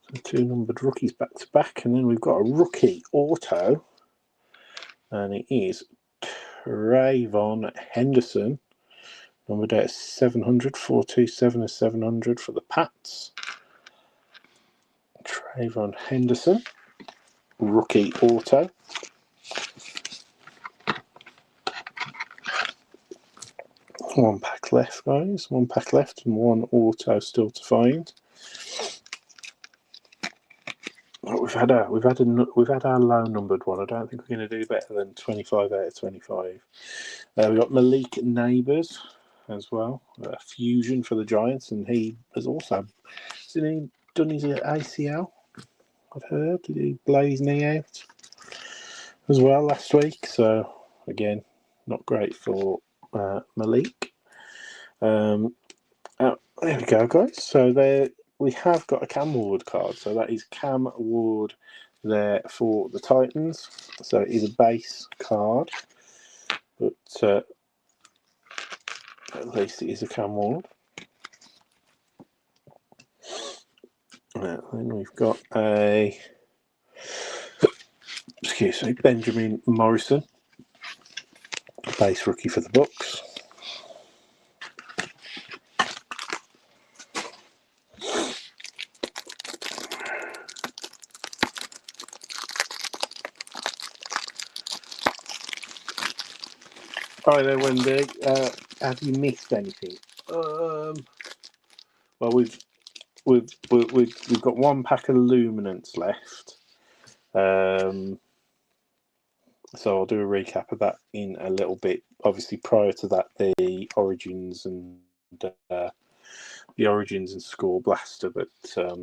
So 2 numbered rookies back to back. And then we've got a rookie auto. And it is Trayvon Henderson. Numbered out 700, 427 of 700 for the Pats. Trayvon Henderson, rookie auto. One pack left, guys. One pack left and one auto still to find. we've had our low numbered one. I don't think we're going to do better than 25 out of 25. We've got Malik Neighbours as well, fusion for the Giants, and he has also done his ACL. I've heard. Did he blow his knee out as well last week? So again, not great for Malik. There we go, guys. So there we have got a Cam Ward card. So that is Cam Ward there for the Titans. So it is a base card, but at least it is a Cam Ward. Then we've got a Benjamin Morrison, base rookie for the Bucks. Hi there, Wendy. Have you missed anything? Well, we've got one pack of Luminance left. So I'll do a recap of that in a little bit. Obviously, prior to that, the Origins and Score Blaster, but I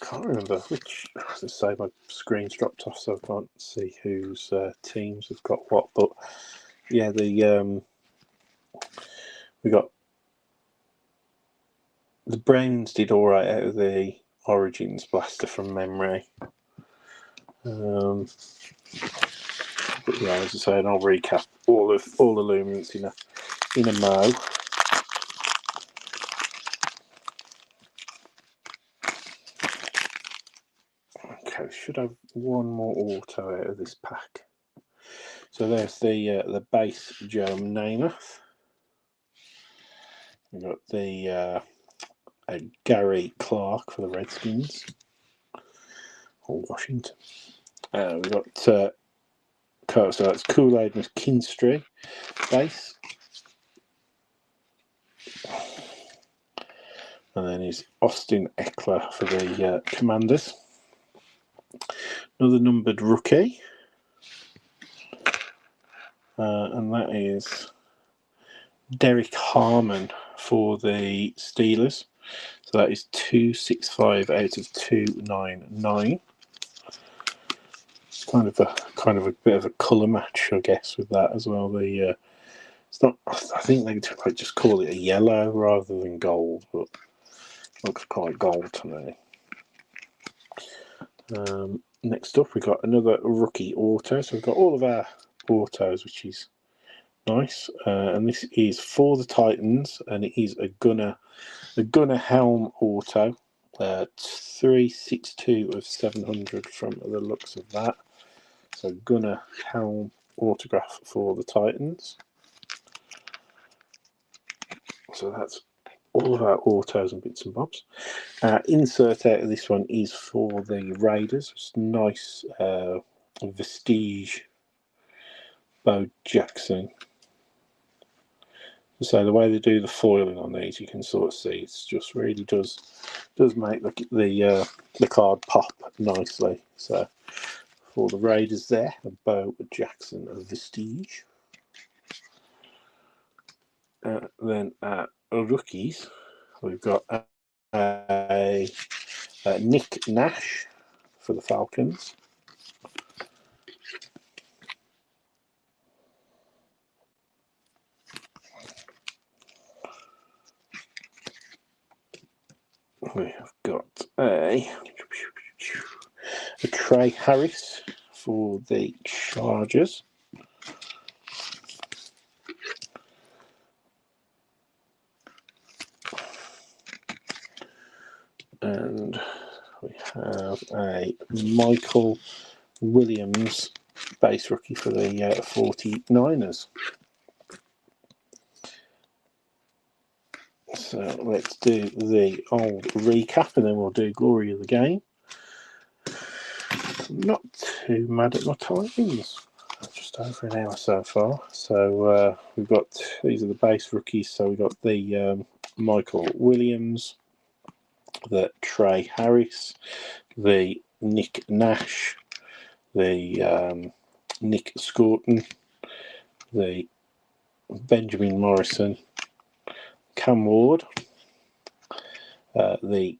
can't remember which. As I say, my screen's dropped off, so I can't see whose teams have got what. But yeah, we got the Browns did all right out of the Origins Blaster from memory. But yeah, as I say, and I'll recap all the Luminance in a mo. Okay, should have one more auto out of this pack. So there's the base Joe Namath. We've got the Gary Clark for the Redskins or Washington. We've got so that's Kool-Aid McKinstry base. And then he's Austin Eckler for the Commanders. Another numbered rookie. And that is Derek Harmon for the Steelers. So that is 265 out of 299. It's kind of a bit of a colour match, I guess, with that as well. It's not. I think they might just call it a yellow rather than gold, but it looks quite gold to me. Next up, we've got another rookie auto. So we've got all of our autos, which is nice. And this is for the Titans, and it is a Gunnar Helm auto. 362 of 700 from the looks of that. So Gunnar Helm autograph for the Titans. So that's all of our autos and bits and bobs. Insert out of this one is for the Raiders. It's nice Vestige Bo Jackson. So the way they do the foiling on these, you can sort of see it just really does make the card pop nicely. So for the Raiders there, a Bo Jackson of Vestige. Then rookies, we've got a Nick Nash for the Falcons. We have got a Trey Harris for the Chargers. And we have a Michael Williams base rookie for the 49ers. So let's do the old recap and then we'll do Glory of the Game. Not too mad at my timings. Just over an hour so far. So we've got, these are the base rookies. So we've got the Michael Williams, the Trey Harris, the Nick Nash, the Nick Scorton, the Benjamin Morrison, Cam Ward, the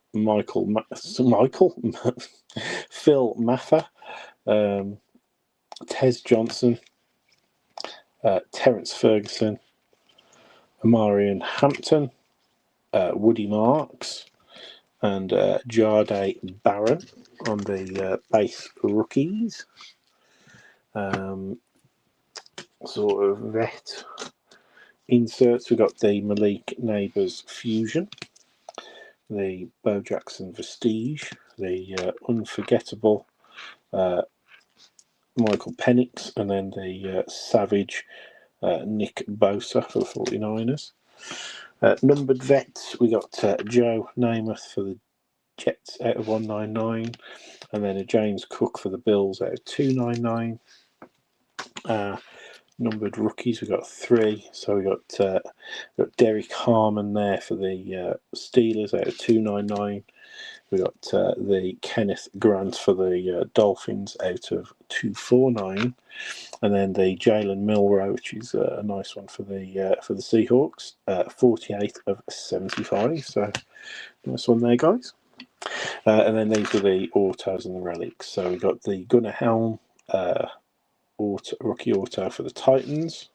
Phil Maffer, Tez Johnson, Terence Ferguson, Amarian Hampton, Woody Marks, and Jade Barron on the base rookies. Sort of vet inserts. We've got the Malik Neighbours Fusion, the Bo Jackson Vestige, the Unforgettable Michael Penix, and then the Savage Nick Bosa for the 49ers. Numbered vets, we got Joe Namath for the Jets out of 199, and then a James Cook for the Bills out of 299. Numbered rookies, we got 3. So we got Derek Harmon there for the Steelers out of 299. We got the Kenneth Grant for the Dolphins out of 249, and then the Jalen Milroe, which is a nice one for the Seahawks, 48 of 75. So nice one there, guys. And then these are the autos and the relics. So we got the Gunnar Helm rookie auto for the Titans.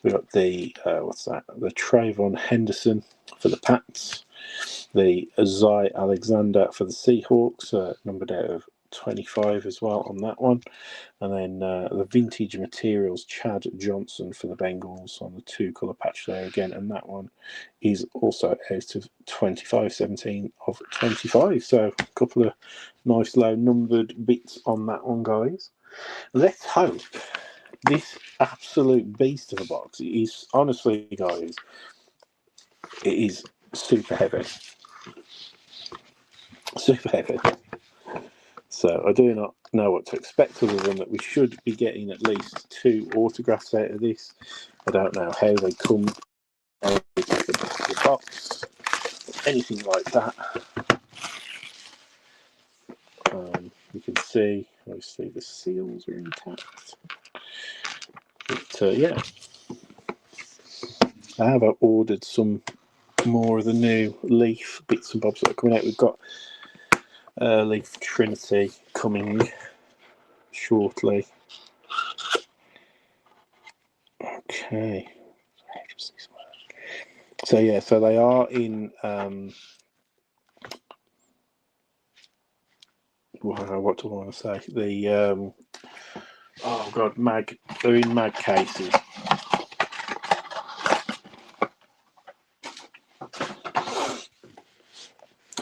We got the the Trayvon Henderson for the Pats. The Zay Alexander for the Seahawks, numbered out of 25 as well on that one. And then the Vintage Materials Chad Johnson for the Bengals on the 2-colour patch there again. And that one is also out of 25, 17 of 25. So a couple of nice low numbered bits on that one, guys. Let's hope this absolute beast of a box is, honestly, guys, it is super heavy. Super heavy. So I do not know what to expect, other than that we should be getting at least 2 autographs out of this. I don't know how they come out of the box, anything like that. You can see, obviously, the seals are intact. But yeah, I have ordered some more of the new Leaf bits and bobs that are coming out. We've got Leaf Trinity coming shortly. Okay. So yeah, so they are in what do I want to say? The oh god, they're in mag cases.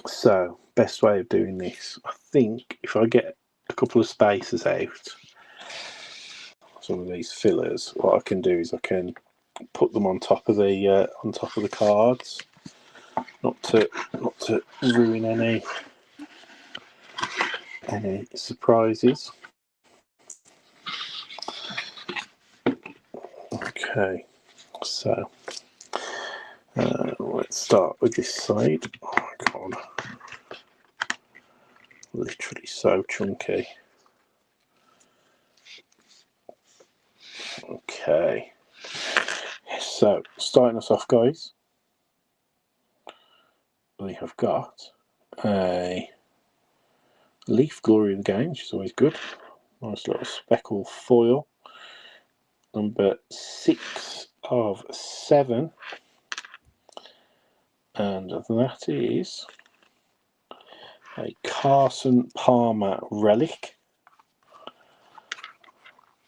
So best way of doing this, I think, if I get a couple of spaces out, some of these fillers, what I can do is I can put them on top of the cards, not to ruin any surprises. Okay, so let's start with this side. Oh my god, literally so chunky. Okay, so starting us off, guys, we have got a Leaf Glory of the Game, which is always good. Nice little speckle foil. Number 6 of 7. And that is a Carson Palmer relic.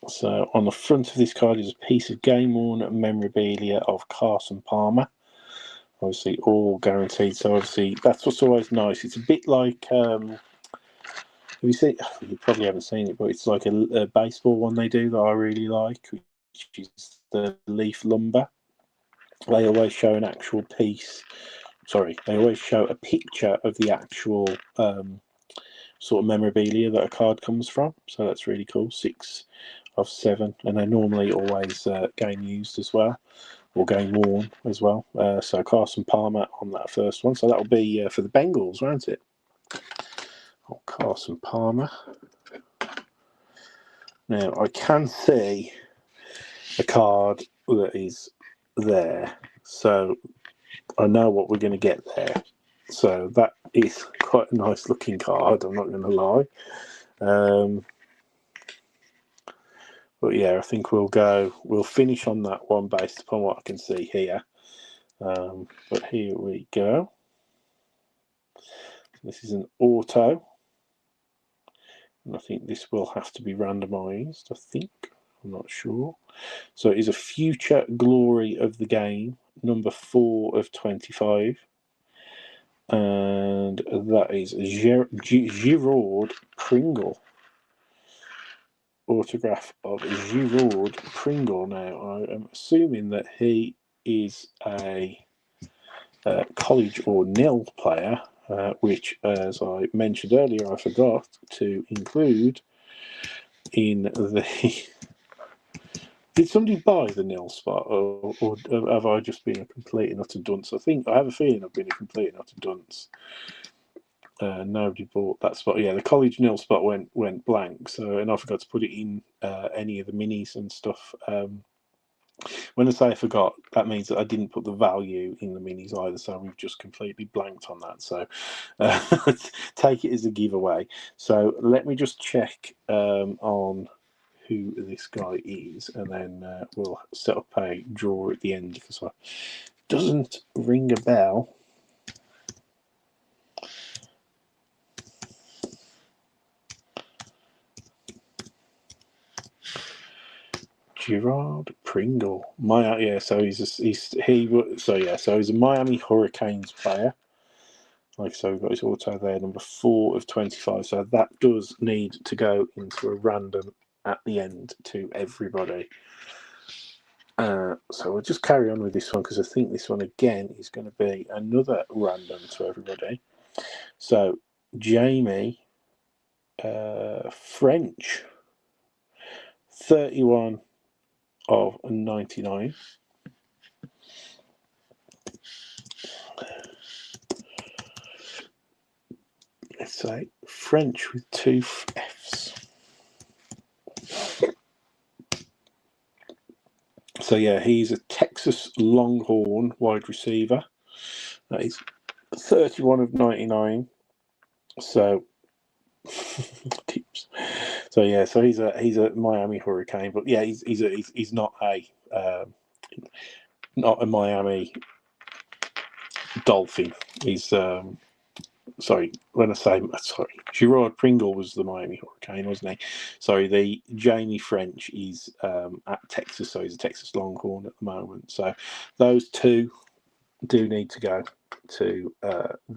So on the front of this card is a piece of game-worn memorabilia of Carson Palmer. Obviously all guaranteed, so obviously that's what's always nice. It's a bit like, have you seen, you probably haven't seen it, but it's like a baseball one they do that I really like, which is the Leaf Lumber. They always show an actual piece. Sorry, they always show a picture of the actual sort of memorabilia that a card comes from. So that's really cool. 6 of 7, and they're normally always game used as well. or game worn as well. So Carson Palmer on that first one. So that'll be for the Bengals, won't it? Oh, Carson Palmer. Now I can see a card that is there, so I know what we're going to get there. So that is quite a nice looking card, I'm not going to lie. But yeah, I think we'll finish on that one based upon what I can see here. But here we go. This is an auto. And I think this will have to be randomized, I think. I'm not sure. So it is a future glory of the game, number 4 of 25. And that is Girard Pringle. Autograph of Girard Pringle. Now, I am assuming that he is a college or nil player, which, as I mentioned earlier, I forgot to include in the... Did somebody buy the nil spot, or have I just been a complete and utter dunce? I have a feeling I've been a complete and utter dunce. Nobody bought that spot. Yeah, the college nil spot went blank. So, and I forgot to put it in any of the minis and stuff. When I say I forgot, that means that I didn't put the value in the minis either. So we've just completely blanked on that. So take it as a giveaway. So let me just check on who this guy is, and then we'll set up a draw at the end, because it doesn't ring a bell. Girard Pringle, so he's a Miami Hurricanes player. Like so, we've got his auto there, number 4 of 25. So that does need to go into a random at the end to everybody. So we'll just carry on with this one, because I think this one again is going to be another random to everybody. So Jamie French, 31 of 99. Let's say French with 2 Fs. So yeah, he's a Texas Longhorn wide receiver. That is 31 of 99. So tips. So yeah, so he's a Miami Hurricane, but yeah, he's not a Miami Dolphin. He's Girard Pringle was the Miami Hurricane, wasn't he? Sorry, the Jamie French is at Texas, so he's a Texas Longhorn at the moment. So those two do need to go to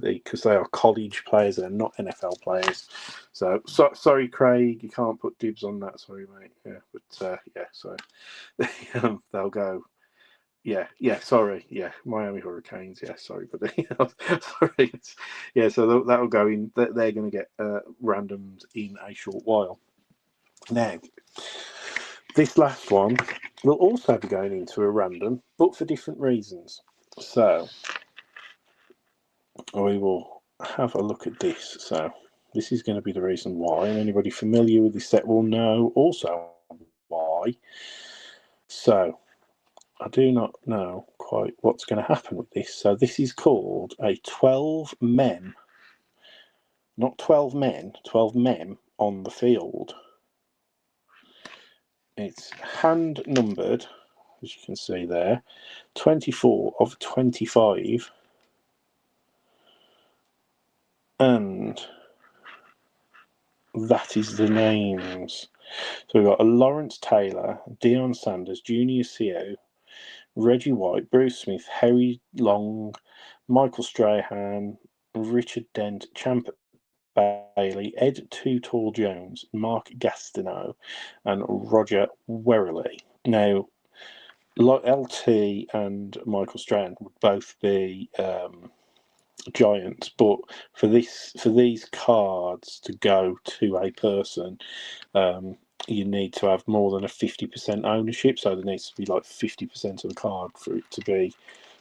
because they are college players, they're not NFL players. So sorry, Craig, you can't put dibs on that. Sorry, mate. Yeah, but so they'll go. Yeah, sorry. Yeah, Miami Hurricanes. Yeah, sorry, but sorry. Yeah, so that'll go in. They're going to get randomed in a short while. Now, this last one will also be going into a random, but for different reasons. So, we will have a look at this. So, this is going to be the reason why. And anybody familiar with this set will know also why. So, I do not know quite what's going to happen with this. So this is called a 12 mem, not 12 men, 12 mem on the field. It's hand numbered, as you can see there, 24 of 25. And that is the names. So we've got a Lawrence Taylor, Deion Sanders, Junior Seau, Reggie White, Bruce Smith, Harry Long, Michael Strahan, Richard Dent, Champ Bailey, Ed Too Tall Jones, Mark Gastineau, and Roger Werley. Now, LT and Michael Strahan would both be Giants, but for these cards to go to a person, you need to have more than a 50% ownership, so there needs to be like 50% of the card for it to be.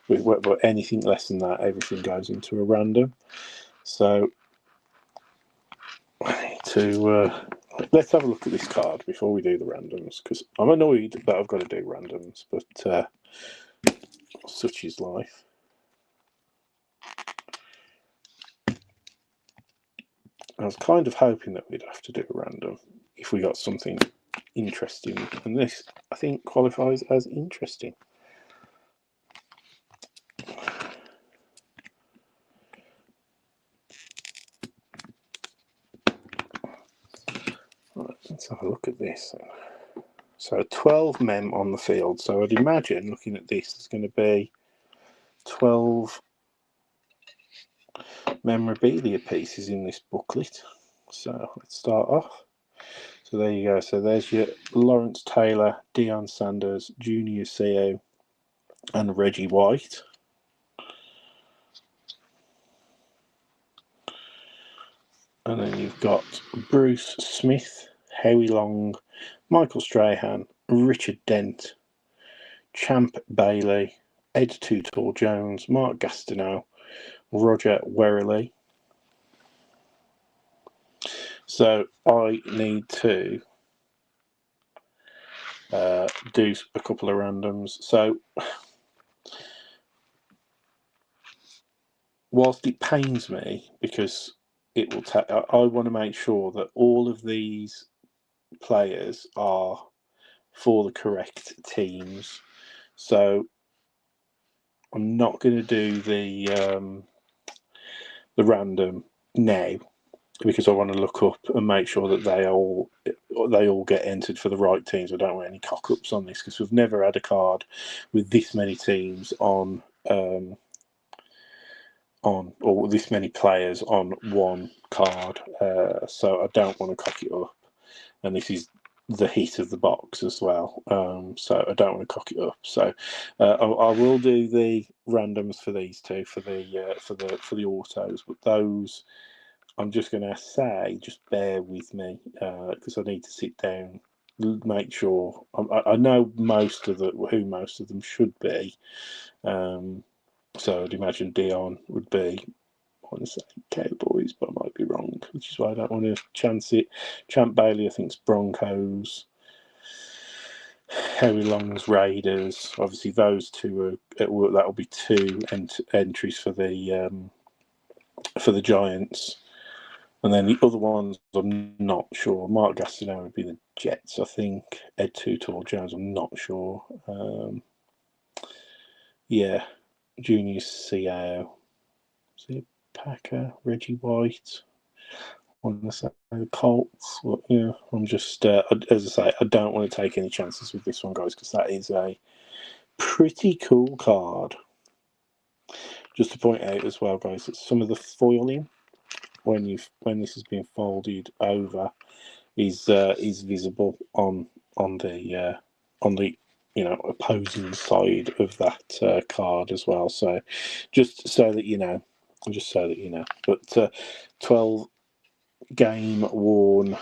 But anything less than that, everything goes into a random. So I need to let's have a look at this card before we do the randoms, because I'm annoyed that I've got to do randoms, but such is life. I was kind of hoping that we'd have to do a random if we got something interesting, and this I think qualifies as interesting. Right, let's have a look at this. So 12 mem on the field. So I'd imagine, looking at this, there's going to be 12 memorabilia pieces in this booklet. So let's start off. So there you go. So there's your Lawrence Taylor, Deion Sanders, Junior Seau, and Reggie White. And then you've got Bruce Smith, Howie Long, Michael Strahan, Richard Dent, Champ Bailey, Ed Too Tall Jones, Mark Gastineau, Roger Werreley. So I need to do a couple of randoms. So whilst it pains me because it will take, I want to make sure that all of these players are for the correct teams. So I'm not going to do the random now because I want to look up and make sure that they all get entered for the right teams. I don't want any cock-ups on this because we've never had a card with this many teams on or this many players on one card. So I don't want to cock it up, and this is the hit of the box as well. So I don't want to cock it up. So I will do the randoms for these two for the autos, but those I'm just going to say, just bear with me because I need to sit down, make sure I know who most of them should be. So I'd imagine Deion would be. I want to say Cowboys, but I might be wrong, which is why I don't want to chance it. Champ Bailey, I think, is Broncos. Howie Long's Raiders. Obviously, those two that'll be two entries for the Giants. And then the other ones, I'm not sure. Mark Gastineau would be the Jets, I think. Ed Too Tall Jones, I'm not sure. Yeah, Junior Seau. Is it Packer? Reggie White? I want to say the Colts. Well, yeah, I'm just, as I say, I don't want to take any chances with this one, guys, because that is a pretty cool card. Just to point out as well, guys, that some of the foiling when this has been folded over is visible on the opposing side of that card as well. So just so that you know, But 12 game worn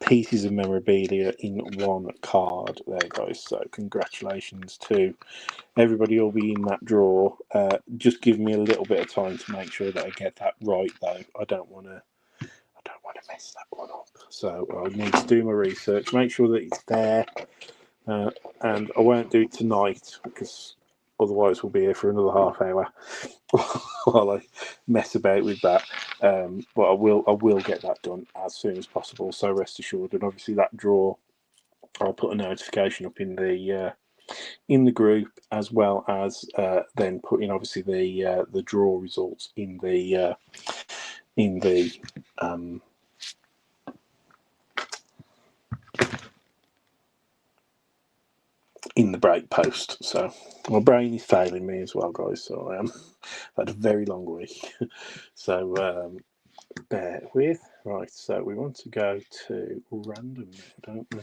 pieces of memorabilia in one card there, guys. So congratulations to everybody who'll be in that draw. Just give me a little bit of time to make sure that I get that right, though. I don't want to mess that one up. So I need to do my research, make sure that it's there, and I won't do it tonight because otherwise we'll be here for another half hour while I mess about with that. But I will get that done as soon as possible. So rest assured, and obviously that draw, I'll put a notification up in the group, as well as then putting obviously the draw results in the break post. So my brain is failing me as well, guys. So I am had a very long week. So bear with. Right, so we want to go to random now, don't we?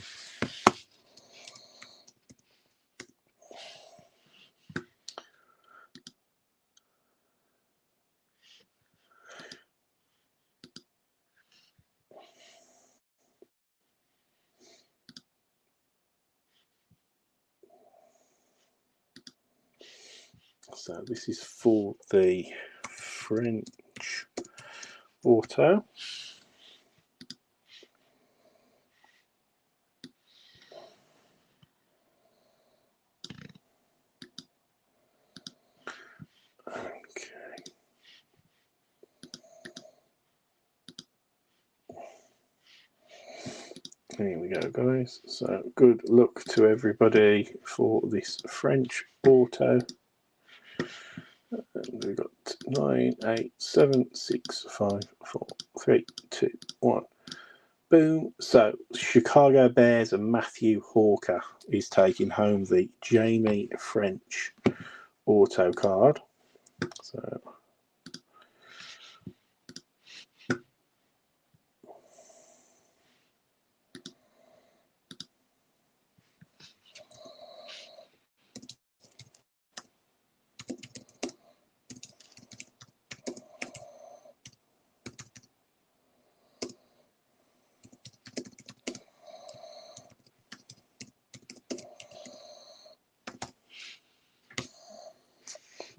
So this is for the French auto. Okay. Here we go, guys. So good luck to everybody for this French auto. And we've got 9, 8, 7, 6, 5, 4, 3, 2, 1. Boom. So Chicago Bears and Matthew Hawker is taking home the Jamie French auto card. So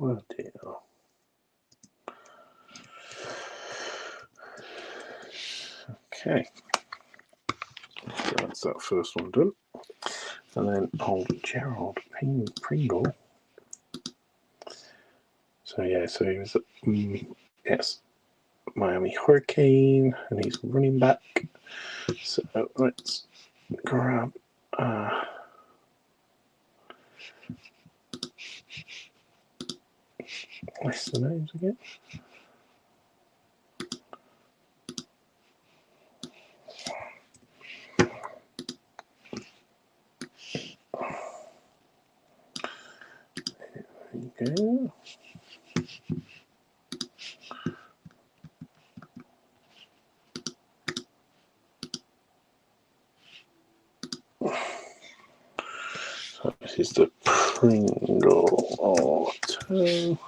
oh dear. Okay. So that's that first one done. And then old Gerald Pringle. So yeah, so he was yes, Miami Hurricane, and he's running back. So let's grab list the names again. There you go. So this is the Pringle auto.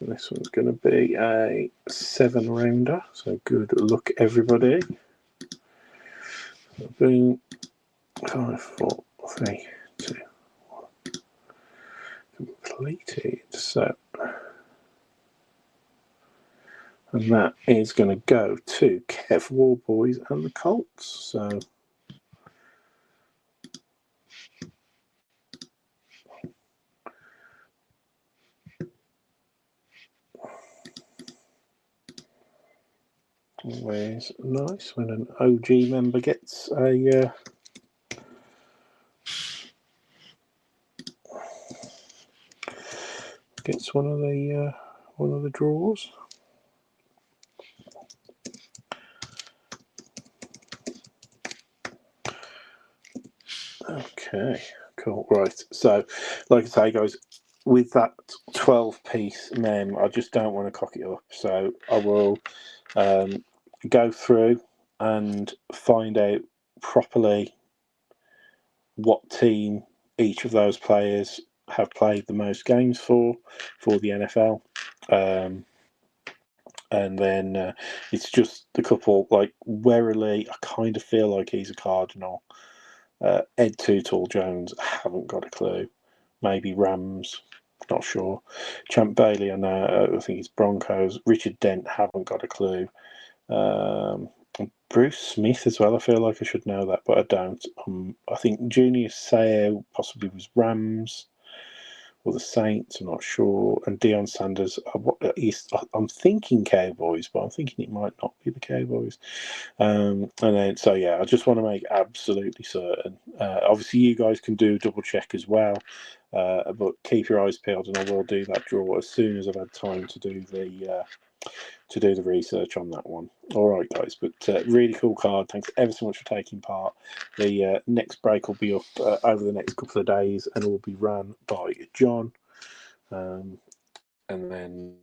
And this one's going to be a 7-rounder. So good luck, everybody. So boom. 5, 4, 3, 2, 1. Completed. So, and that is going to go to Kev Warboys and the Colts. So. Always nice when an OG member gets a gets one of the draws. Okay, cool. Right. So, like I say, guys, with that 12-piece mem, I just don't want to cock it up. So I will go through and find out properly what team each of those players have played the most games for the NFL. And then it's just the couple, like Werrily, I kind of feel like he's a Cardinal. Ed Tootle Jones, haven't got a clue. Maybe Rams, not sure. Champ Bailey, I know, I think he's Broncos. Richard Dent, haven't got a clue. Bruce Smith as well, I feel like I should know that, but I don't. I think Junior Seau possibly was Rams or the Saints, I'm not sure. And Deion Sanders, I'm thinking Cowboys, but I'm thinking it might not be the Cowboys. And then, so yeah, I just want to make absolutely certain. Obviously, you guys can do a double check as well, but keep your eyes peeled, and I will do that draw as soon as I've had time to do the research on that one. All right, guys, but really cool card. Thanks ever so much for taking part. The next break will be up over the next couple of days, and it will be run by John. And then,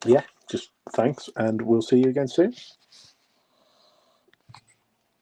yeah, just thanks, and we'll see you again soon.